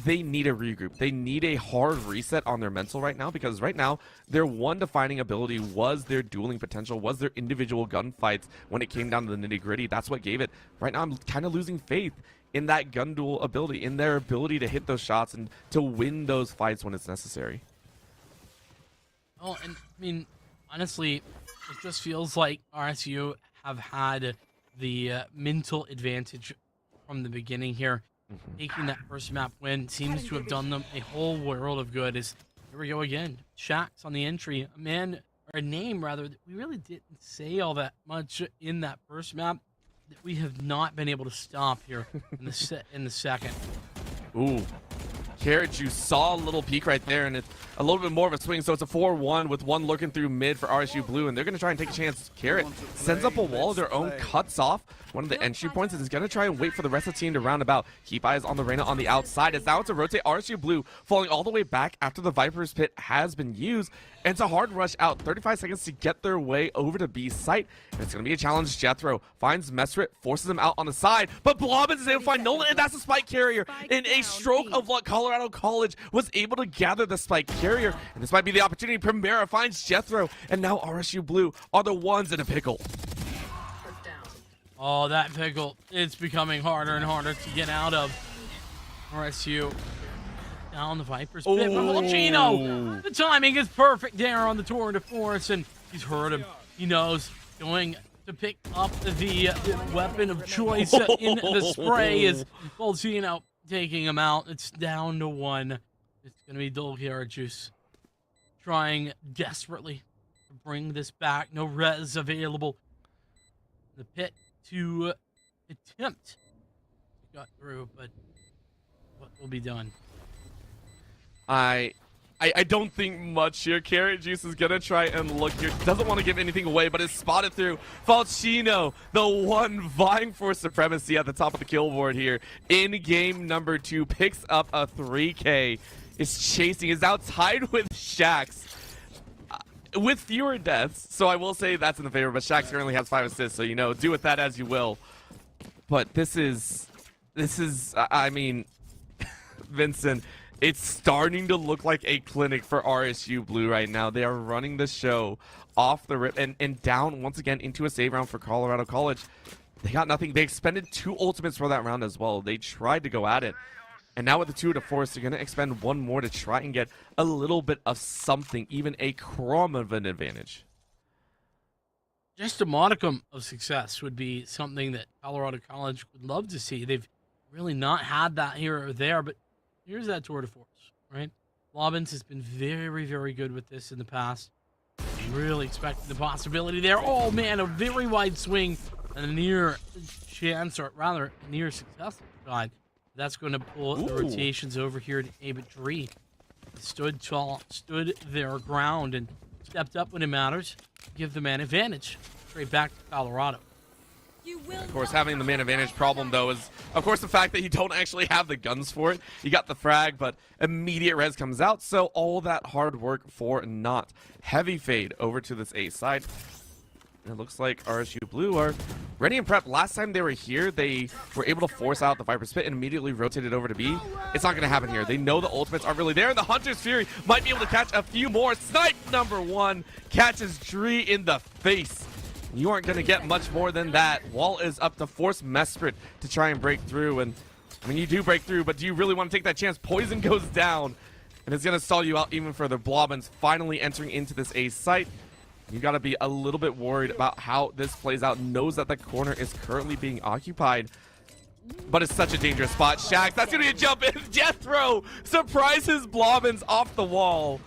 they need a regroup. They need a hard reset on their mental right now, because right now their one defining ability was their dueling potential, was their individual gunfights when it came down to the nitty-gritty. That's what gave it. Right now I'm kind of losing faith in that gun duel ability, in their ability to hit those shots and to win those fights when it's necessary. Oh, and I mean, honestly, it just feels like RSU have had the mental advantage from the beginning here. Taking that first map win seems to have done them a whole world of good. Here we go again. Shax on the entry. A name rather, that we really didn't say all that much in that first map that we have not been able to stop here in the second. Ooh. Carrot Juice saw a little peek right there, and it's a little bit more of a swing, so it's a 4-1 with one looking through mid for RSU Blue, and they're going to try and take a chance. Carrot sends up a wall of their own, cuts off one of the entry points, and is going to try and wait for the rest of the team to round about. Keep eyes on the Reyna on the outside. It's now to rotate RSU Blue, falling all the way back after the Viper's Pit has been used, and it's a hard rush out. 35 seconds to get their way over to B site, and it's going to be a challenge. Jethro finds Mesrit, forces him out on the side, but Blobbins is able to find Nolan, and that's the spike carrier. In a stroke of luck, Colorado College was able to gather the spike carrier, and this might be the opportunity. Primera finds Jethro, and now RSU Blue are the ones in a pickle. Oh, that pickle. It's becoming harder and harder to get out of. RSU down the Viper's Pit. Volcino! The timing is perfect there on the tour de force, and he's heard him. He knows. Going to pick up the weapon of choice in the spray is Volcino taking him out. It's down to 1. It's going to be Dull Carrot Juice trying desperately to bring this back. No res available. The pit to attempt got through, but what will be done? I don't think much here. Carrot Juice is going to try and look here. Doesn't want to give anything away, but is spotted through. Falchino, the one vying for supremacy at the top of the kill board here in game number 2, picks up a 3K. Is chasing, is now tied with Shax with fewer deaths. So I will say that's in the favor, but Shax currently has 5 assists, so, you know, do with that as you will. But this is, I mean, Vincent, it's starting to look like a clinic for RSU Blue right now. They are running the show off the rip and down once again into a save round for Colorado College. They got nothing. They expended 2 ultimates for that round as well. They tried to go at it. And now with the 2 to force, they're going to expend 1 more to try and get a little bit of something, even a crumb of an advantage. Just a modicum of success would be something that Colorado College would love to see. They've really not had that here or there, but here's that tour de force, right? Blobbins has been very, very good with this in the past. Really expecting the possibility there. Oh, man, a very wide swing and a near chance, or rather, a near successful shot. That's going to pull the rotations over here to Abe3. Stood tall, stood their ground, and stepped up when it matters. Give the man advantage. Straight back to Colorado. Of course, having the man advantage problem, though, is, of course, the fact that you don't actually have the guns for it. You got the frag, but immediate res comes out, so all that hard work for naught. Heavy fade over to this A side. And it looks like RSU Blue are ready and prep. Last time they were here, they were able to force out the Viper's Pit and immediately rotated over to B. It's not going to happen here. They know the ultimates aren't really there. The Hunter's Fury might be able to catch a few more. Snipe number 1 catches Dree in the face. You aren't going to get much more than that. Wall is up to force Mesprit to try and break through. And, I mean, you do break through, but do you really want to take that chance? Poison goes down, and it's going to stall you out even further. Blobbins finally entering into this A site. You got to be a little bit worried about how this plays out. Knows that the corner is currently being occupied, but it's such a dangerous spot. Shax, that's going to be a jump in. Jethro surprises Blobbins off the wall.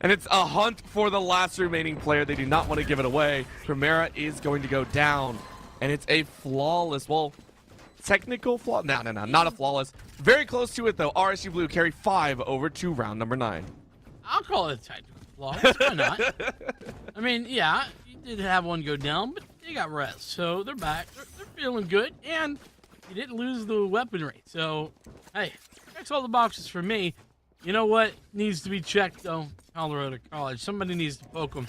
And it's a hunt for the last remaining player. They do not want to give it away. Primera is going to go down, and it's a flawless, well, technical flaw. No, not a flawless. Very close to it though. RSU Blue carry 5 over to round number 9. I'll call it a technical flaw. Why not? I mean, yeah, you did have one go down, but they got rest, so they're back. They're feeling good, and you didn't lose the weaponry. So, hey, checks all the boxes for me. You know what needs to be checked, though? Colorado College. Somebody needs to poke them.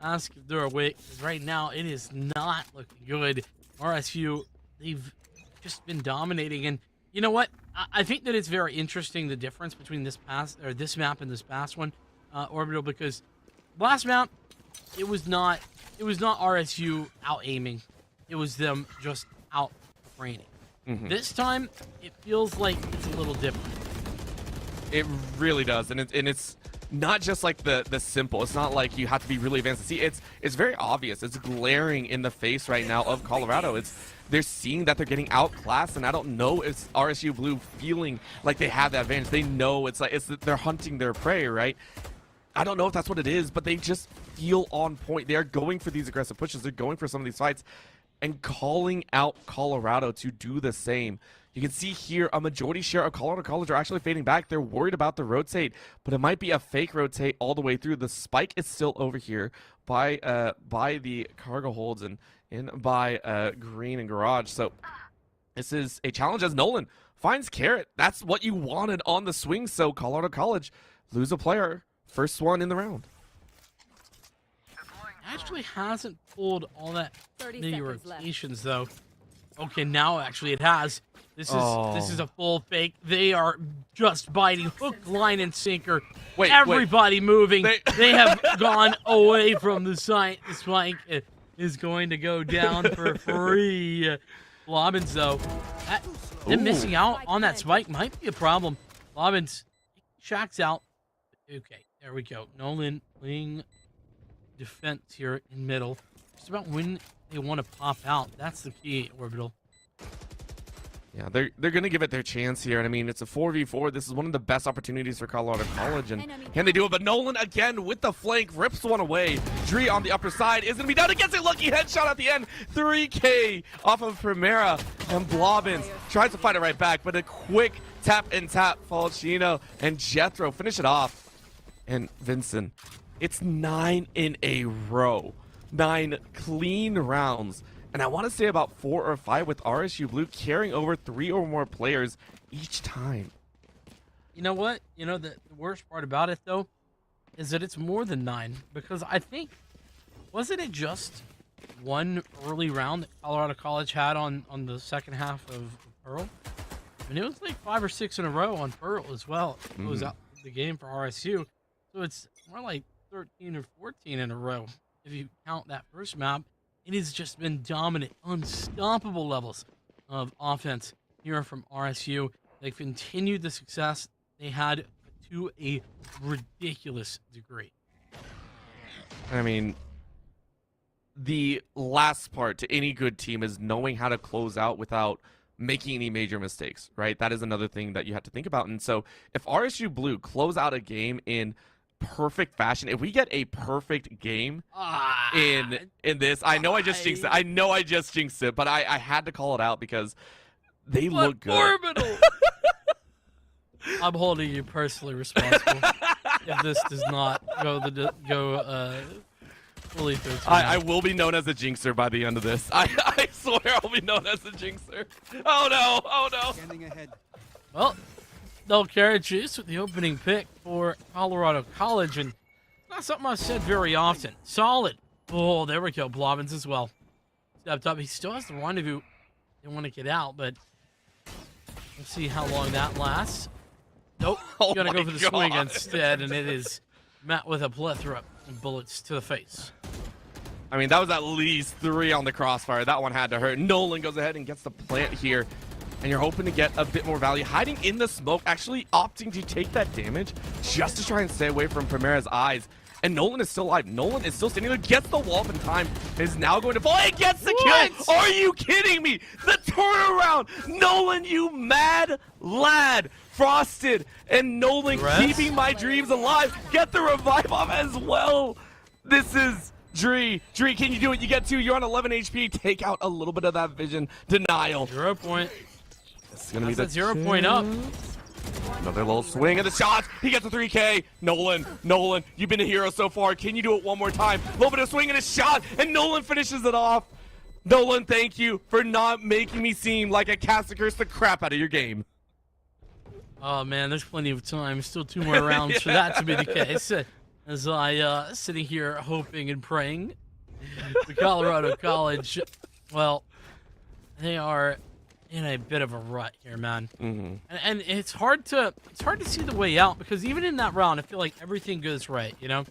Ask if they're awake, because right now it is not looking good. RSU, they've just been dominating, and you know what? I think that it's very interesting, the difference between this map and this past one, Orbital, because last map, it was not RSU out aiming. It was them just out training. This time, it feels like it's a little different. It really does, and it's not just like the simple. It's not like you have to be really advanced to see. It's very obvious. It's glaring in the face right now of Colorado. They're seeing that they're getting outclassed, and I don't know if RSU Blue feeling like they have that advantage. They know it's they're hunting their prey, right? I don't know if that's what it is, but they just feel on point. They are going for these aggressive pushes. They're going for some of these fights and calling out Colorado to do the same. You can see here a majority share of Colorado College are actually fading back. They're worried about the rotate, but it might be a fake rotate all the way through. The spike is still over here by the cargo holds and by Green and Garage. So this is a challenge as Nolan finds Carrot. That's what you wanted on the swing. So Colorado College lose a player. First one in the round. Actually hasn't pulled all that many rotations though. Okay, now actually it has. This is a full fake. They are just biting hook, line, and sinker. Everybody moving. They have gone away from the site. The spike is going to go down for free. Blobbins, though, them missing out on that spike might be a problem. Blobbins shacks out. Okay, there we go. Nolan playing defense here in middle. Just about when they want to pop out. That's the key, Orbital. Yeah, they're going to give it their chance here. And I mean, it's a 4v4. This is one of the best opportunities for Colorado College. And can they do it? But Nolan again with the flank rips one away. Dree on the upper side is going to be done. It gets a lucky headshot at the end. 3K off of Primera. And Blobbins tries to fight it right back. But a quick tap and tap. Falchino and Jethro finish it off. And Vincent, it's 9 in a row. 9 clean rounds. And I want to say about 4 or 5 with RSU Blue carrying over 3 or more players each time. You know what? You know, the worst part about it, though, is that it's more than 9. Because I think, wasn't it just one early round that Colorado College had on the second half of Pearl? I mean, it was like 5 or 6 in a row on Pearl as well. It was out the game for RSU. So it's more like 13 or 14 in a row if you count that first map. It has just been dominant, unstoppable levels of offense here from RSU. They've continued the success they had to a ridiculous degree. I mean, the last part to any good team is knowing how to close out without making any major mistakes, right? That is another thing that you have to think about. And so if RSU Blue close out a game in perfect fashion, if we get a perfect game in this, I know I just jinxed it. I know I just jinxed it, but I had to call it out because they look good. Orbital. I'm holding you personally responsible if this does not go fully through. I will be known as a jinxer by the end of this. I swear I'll be known as a jinxer. Oh no! Oh no! Standing ahead. Well, they'll carry juice with the opening pick for Colorado College, and not something I've said very often. Solid. Oh, there we go. Blobbins as well. Stepped up. He still has the rendezvous. They want to get out, but we'll see how long that lasts. Nope. Gonna go for the swing instead, and it is met with a plethora of bullets to the face. I mean, that was at least 3 on the crossfire. That one had to hurt. Nolan goes ahead and gets the plant here. And you're hoping to get a bit more value. Hiding in the smoke, actually opting to take that damage just to try and stay away from Primera's eyes. And Nolan is still alive. Nolan is still standing there, gets the wall up in time, is now going to fall and gets the kill. Are you kidding me? The turnaround. Nolan, you mad lad. Frosted and Nolan keeping my dreams alive. Get the revive off as well. This is Dree. Dree, can you do it? You get 2. You're on 11 HP. Take out a little bit of that vision denial. 0 point. gonna be That's the that 0 point up. Another little swing of the shots. He gets a 3K. Nolan, you've been a hero so far. Can you do it one more time? A little bit of swing and a shot, and Nolan finishes it off. Nolan, thank you for not making me seem like a cast to curse the crap out of your game. Oh man, there's plenty of time. Still 2 more rounds for that to be the case. As I sitting here hoping and praying. The Colorado College, well, they are in a bit of a rut here, man. And it's hard to see the way out, because even in that round, I feel like everything goes right, you know?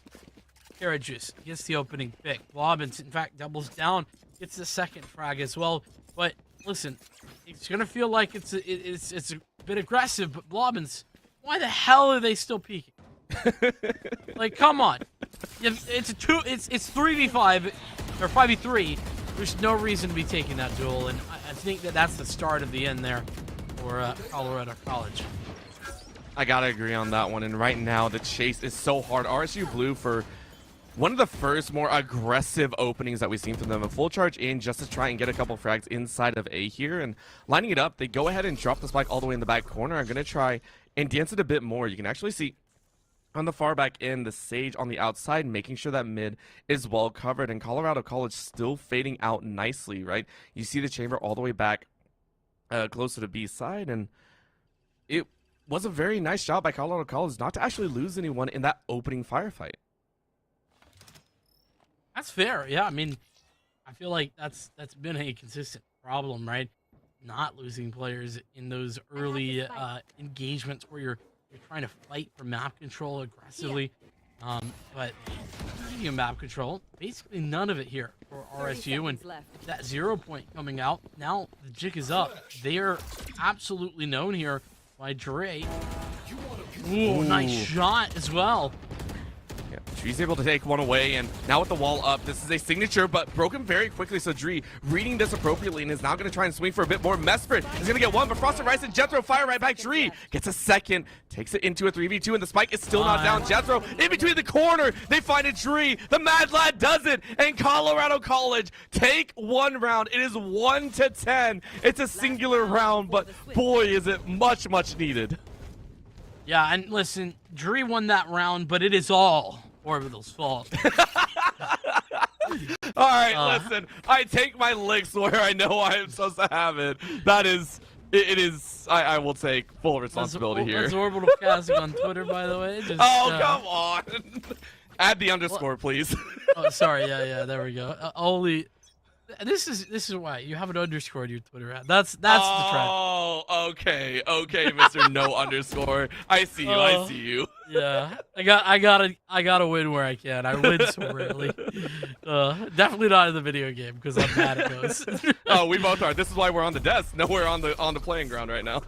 Carriages gets the opening pick. Blobbins, in fact, doubles down, gets the second frag as well. But listen, it's gonna feel like it's a bit aggressive, but Blobbins, why the hell are they still peeking? Like, come on. It's 3v5 or 5v3. There's no reason to be taking that duel, and I think that's the start of the end there for Colorado College. I gotta agree on that one, and right now the chase is so hard. RSU Blue, for one of the first more aggressive openings that we've seen from them, a full charge in just to try and get a couple frags inside of A here, and lining it up, they go ahead and drop the spike all the way in the back corner. I'm gonna try and dance it a bit more. You can actually see on the far back end, the Sage on the outside, making sure that mid is well covered, and Colorado College still fading out nicely, right? You see the chamber all the way back closer to B side, and it was a very nice job by Colorado College not to actually lose anyone in that opening firefight. That's fair, yeah. I mean, I feel like that's been a consistent problem, right? Not losing players in those early engagements where you're trying to fight for map control aggressively. But speaking of map control, basically none of it here for RSU, and that 0 point coming out. Now the jig is up. They are absolutely known here by Dre. Ooh, nice shot as well. Yeah, Dree's able to take one away, and now with the wall up, this is a signature, but broken very quickly. So Dree reading this appropriately and is now going to try and swing for a bit more. Mesprit is going to get one, but Frosted Rice and Jethro fire right back. Dree gets a second, takes it into a 3v2, and the spike is still not down. Jethro in between the corner. They find a Dree. The Mad Lad does it, and Colorado College take one round. It is 1-10. It's a singular round, but boy, is it much, much needed. Yeah, and listen, Dree won that round, but it is all Orbital's fault. All right, listen, I take my licks where I know I am supposed to have it. That is, it is, I will take full responsibility here. That's Orbital casting on Twitter, by the way. Just, come on. Add the underscore, please. Oh, sorry, yeah, there we go. Only, this is why you have an underscore in your Twitter ad. That's the trend. Oh, okay, Mr. No underscore. I see you. Yeah, I gotta win where I can. I win so rarely. Definitely not in the video game because I'm bad at those. Oh, we both are. This is why we're on the desk. No, we're on the playing ground right now.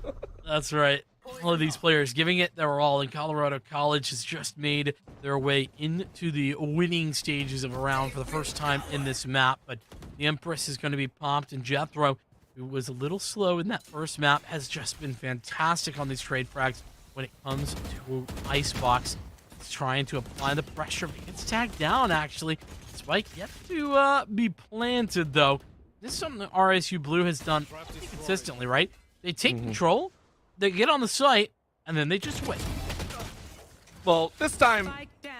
That's right. All of these players giving it their all, and Colorado College has just made their way into the winning stages of a round for the first time in this map. But the Empress is going to be popped, and Jethro, who was a little slow in that first map, has just been fantastic on these trade frags when it comes to Icebox. He's trying to apply the pressure, but he gets tagged down, actually. Spike yet to be planted, though. This is something that RSU Blue has done pretty consistently, right? They take control, they get on the site, and then they just wait. Well, this time,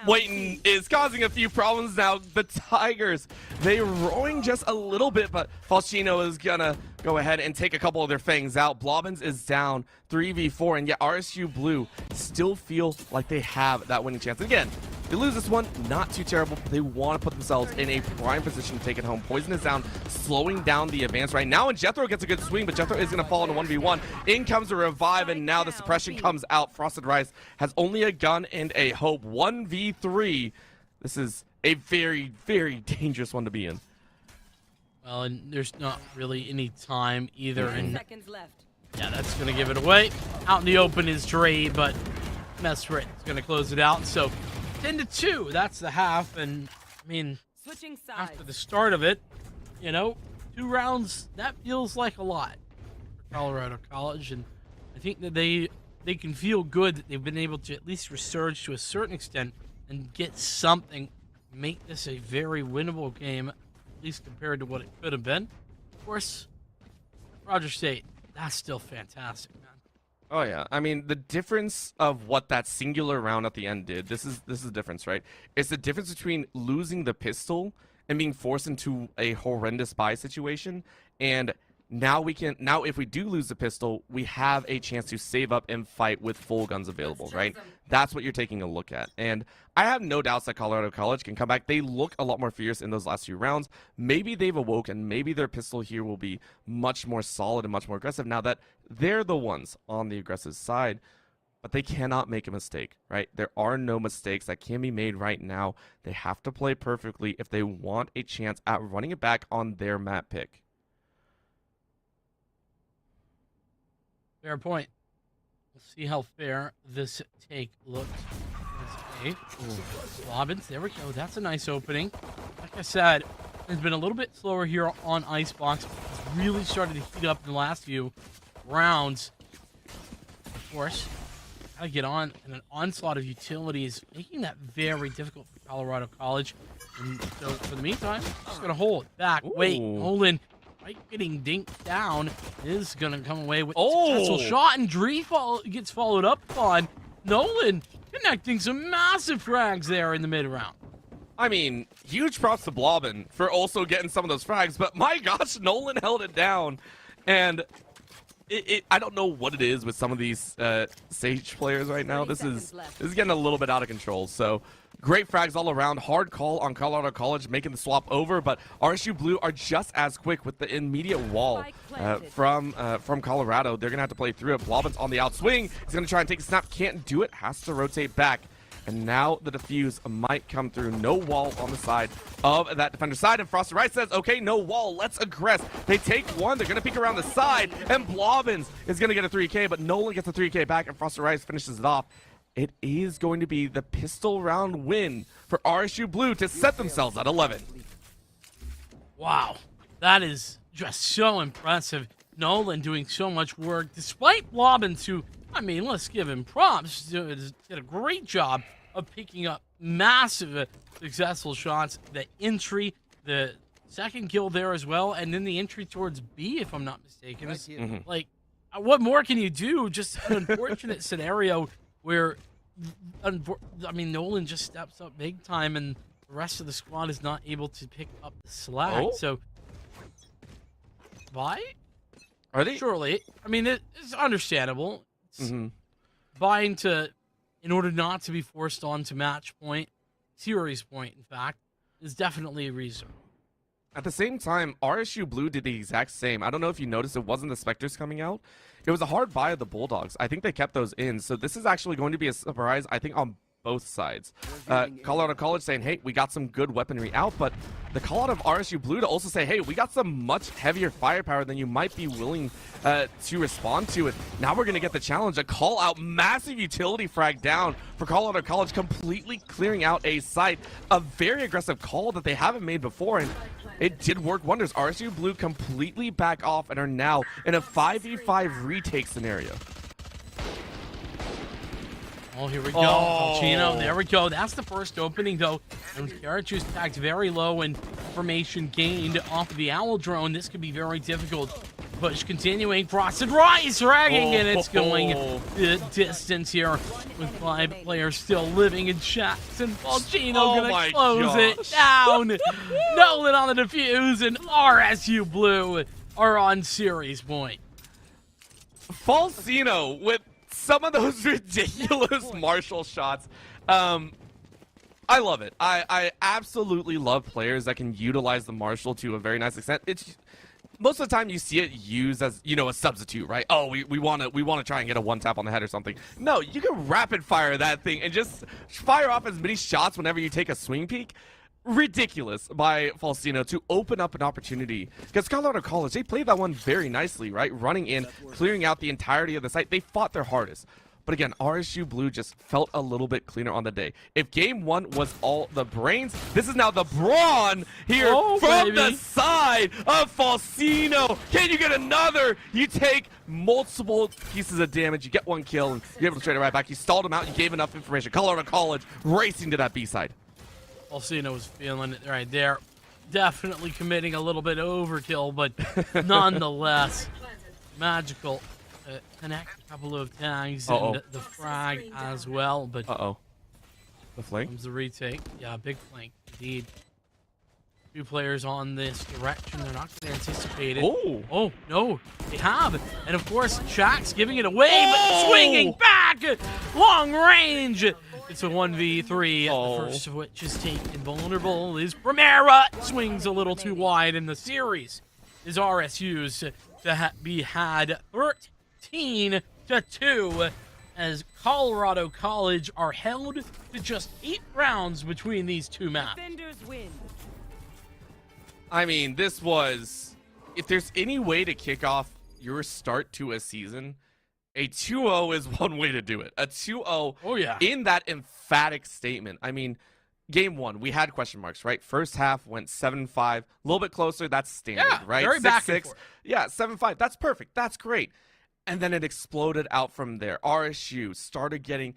waiting is causing a few problems now. The Tigers, they're rowing just a little bit, but Falchino is going to go ahead and take a couple of their fangs out. Blobbins is down 3v4, and yet RSU Blue still feel like they have that winning chance. And again, they lose this one, not too terrible, but they want to put themselves in a prime position to take it home. Poison is down, slowing down the advance right now, and Jethro gets a good swing, but Jethro is going to fall into 1v1. In comes a revive, and now the suppression comes out. Frosted Rice has only a gun and a hope. 1v3. This is a very, very dangerous one to be in. Well, and there's not really any time either. And yeah, that's going to give it away. Out in the open is Dre, but Mesprit is going to close it out. So 10-2, that's the half. And I mean, after the start of it, you know, 2 rounds, that feels like a lot for Colorado College. And I think that they can feel good that they've been able to at least resurge to a certain extent and get something, make this a very winnable game, at least compared to what it could have been. Of course, Roger State, that's still fantastic, man. Oh yeah, I mean the difference of what that singular round at the end did. This is the difference, right? It's the difference between losing the pistol and being forced into a horrendous buy situation. And now if we do lose the pistol, we have a chance to save up and fight with full guns available, right? That's what you're taking a look at. And I have no doubts that Colorado College can come back. They look a lot more fierce in those last few rounds. Maybe they've awoken. Maybe their pistol here will be much more solid and much more aggressive now that they're the ones on the aggressive side. But they cannot make a mistake, right? There are no mistakes that can be made right now. They have to play perfectly if they want a chance at running it back on their map pick. Fair point. We'll see how fair this take looks. Blobbins, there we go. That's a nice opening. Like I said, it's been a little bit slower here on Icebox. It's really started to heat up in the last few rounds. Of course, gotta get on, and an onslaught of utilities, making that very difficult for Colorado College. And so for the meantime, just gonna hold back. Ooh. Wait, Nolan, right, getting dinked down, is gonna come away with a successful shot, and Dree gets followed up on. Nolan connecting some massive frags there in the mid-round. I mean, huge props to Blobbin for also getting some of those frags, but my gosh, Nolan held it down. And I don't know what it is with some of these Sage players right now. This is getting a little bit out of control. So great frags all around. Hard call on Colorado College making the swap over, but RSU Blue are just as quick with the immediate wall from Colorado. They're gonna have to play through it. Blobbin's on the outswing. He's gonna try and take a snap. Can't do it. Has to rotate back. And now the defuse might come through. No wall on the side of that defender's side. And Frosted Rice says, okay, no wall. Let's aggress. They take one. They're going to peek around the side. And Blobbins is going to get a 3K. But Nolan gets a 3K back. And Frosted Rice finishes it off. It is going to be the pistol round win for RSU Blue to set themselves at 11. Wow. That is just so impressive. Nolan doing so much work. Despite Blobbins, who, I mean, let's give him props. Did a great job of picking up massive successful shots. The entry, the second kill there as well, and then the entry towards B, if I'm not mistaken. Like, what more can you do? Just an unfortunate scenario where, I mean, Nolan just steps up big time, and the rest of the squad is not able to pick up the slack. So, why? Are they? Surely. I mean, it's understandable. It's buying to, in order not to be forced on to match point, series point, in fact, is definitely a reason. At the same time, RSU Blue did the exact same. I don't know if you noticed, it wasn't the Spectres coming out. It was a hard buy of the Bulldogs. I think they kept those in. So this is actually going to be a surprise, I think, on both sides. Colorado College saying, hey, we got some good weaponry out, but the call out of RSU Blue to also say, hey, we got some much heavier firepower than you might be willing to respond to. And now we're going to get the challenge, a call out, massive utility frag down for Colorado College, completely clearing out a site. A very aggressive call that they haven't made before, and it did work wonders. RSU Blue completely back off and are now in a 5v5 retake scenario. Oh, here we go. Falchino, there we go. That's the first opening, though. And Karachu's tagged very low and information gained off of the Owl drone. This could be very difficult. Push continuing. Frosted Rice ragging, and it's going the distance here with 5 players still living in shacks. And Falchino gonna close it down. Nolan on the defuse, and RSU Blue are on series point. Falchino with some of those ridiculous Marshall shots. I love it. I absolutely love players that can utilize the Marshall to a very nice extent. It's most of the time you see it used as, you know, a substitute, right? Oh, we want to try and get a one tap on the head or something. No, you can rapid fire that thing and just fire off as many shots whenever you take a swing peek. Ridiculous by Falchino to open up an opportunity, because Colorado College, they played that one very nicely, right? Running in, clearing out the entirety of the site. They fought their hardest. But again, RSU Blue just felt a little bit cleaner on the day. If game one was all the brains, this is now the brawn here from the side of Falchino. Can you get another? You take multiple pieces of damage. You get one kill, and you're able to trade it right back. You stalled him out. You gave enough information. Colorado College racing to that B side. Falchino was feeling it right there. Definitely committing a little bit of overkill, but nonetheless, Magical connect a couple of tags Uh-oh. and the frag as well, but Uh-oh. The flank? comes the retake. Yeah, big flank indeed. 2 players on this direction. They're not going to anticipate it. Oh, no. They have. And, of course, Shaq's giving it away, but swinging back. Long range. It's a 1v3. The first of which is taken. Vulnerable is Primera. Swings a little too wide, and the series is RSU's to be had 13-2 as Colorado College are held to just 8 rounds between these 2 maps. Defenders win. I mean, this was... If there's any way to kick off your start to a season, a 2-0 is one way to do it. A 2-0 in that emphatic statement. I mean, game 1, we had question marks, right? First half went 7-5. A little bit closer, that's standard, right? Very back and forth. Yeah, 7-5. That's perfect. That's great. And then it exploded out from there. RSU started getting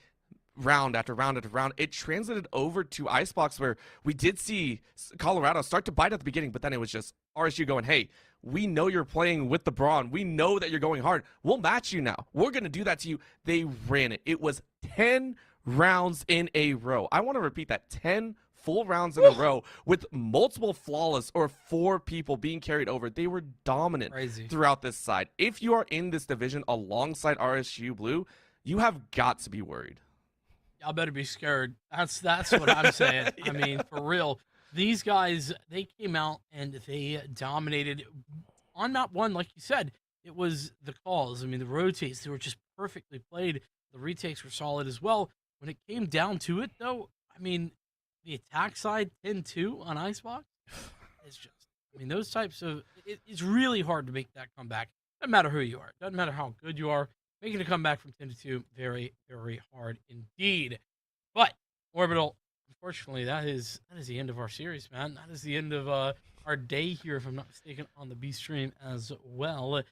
round after round after round. It translated over to Icebox, where we did see Colorado start to bite at the beginning, but then it was just RSU going, hey, we know you're playing with the Brawn. We know that you're going hard. We'll match you now. We're going to do that to you. They ran it. It was 10 rounds in a row. I want to repeat that. 10 full rounds in a row with multiple flawless or 4 people being carried over. They were dominant throughout this side. If you are in this division alongside RSU Blue, you have got to be worried. Y'all better be scared. That's what I'm saying. I mean, for real. These guys, they came out and they dominated on map 1, like you said. It was the calls. I mean, the rotates, they were just perfectly played. The retakes were solid as well. When it came down to it, though, I mean, the attack side 10-2 on Icebox, it's just, I mean, those types of, it's really hard to make that comeback. Doesn't matter who you are. Doesn't matter how good you are. Making a comeback from 10-2, very, very hard indeed. But, Orbital, unfortunately, that is the end of our series, man. That is the end of our day here, if I'm not mistaken, on the B stream as well. It's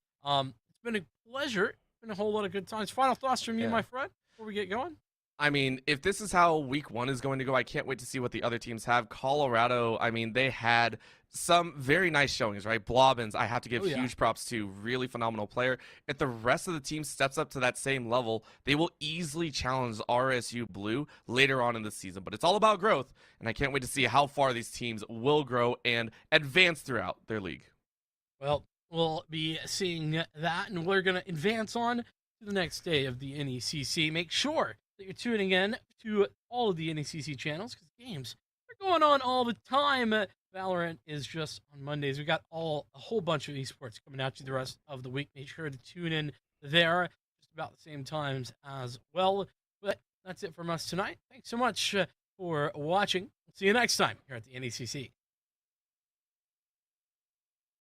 been a pleasure. It's been a whole lot of good times. Final thoughts from you, my friend, before we get going? I mean, if this is how week 1 is going to go, I can't wait to see what the other teams have. Colorado, I mean, they had some very nice showings, right? Blobbins, I have to give huge props to. Really phenomenal player. If the rest of the team steps up to that same level, they will easily challenge RSU Blue later on in the season. But it's all about growth, and I can't wait to see how far these teams will grow and advance throughout their league. Well, we'll be seeing that, and we're going to advance on to the next day of the NECC. Make sure that you're tuning in to all of the NECC channels, because games are going on all the time. Valorant is just on Mondays. We got a whole bunch of esports coming out to you the rest of the week. Make sure to tune in there just about the same times as well. But that's it from us tonight. Thanks so much for watching. See you next time here at the NECC.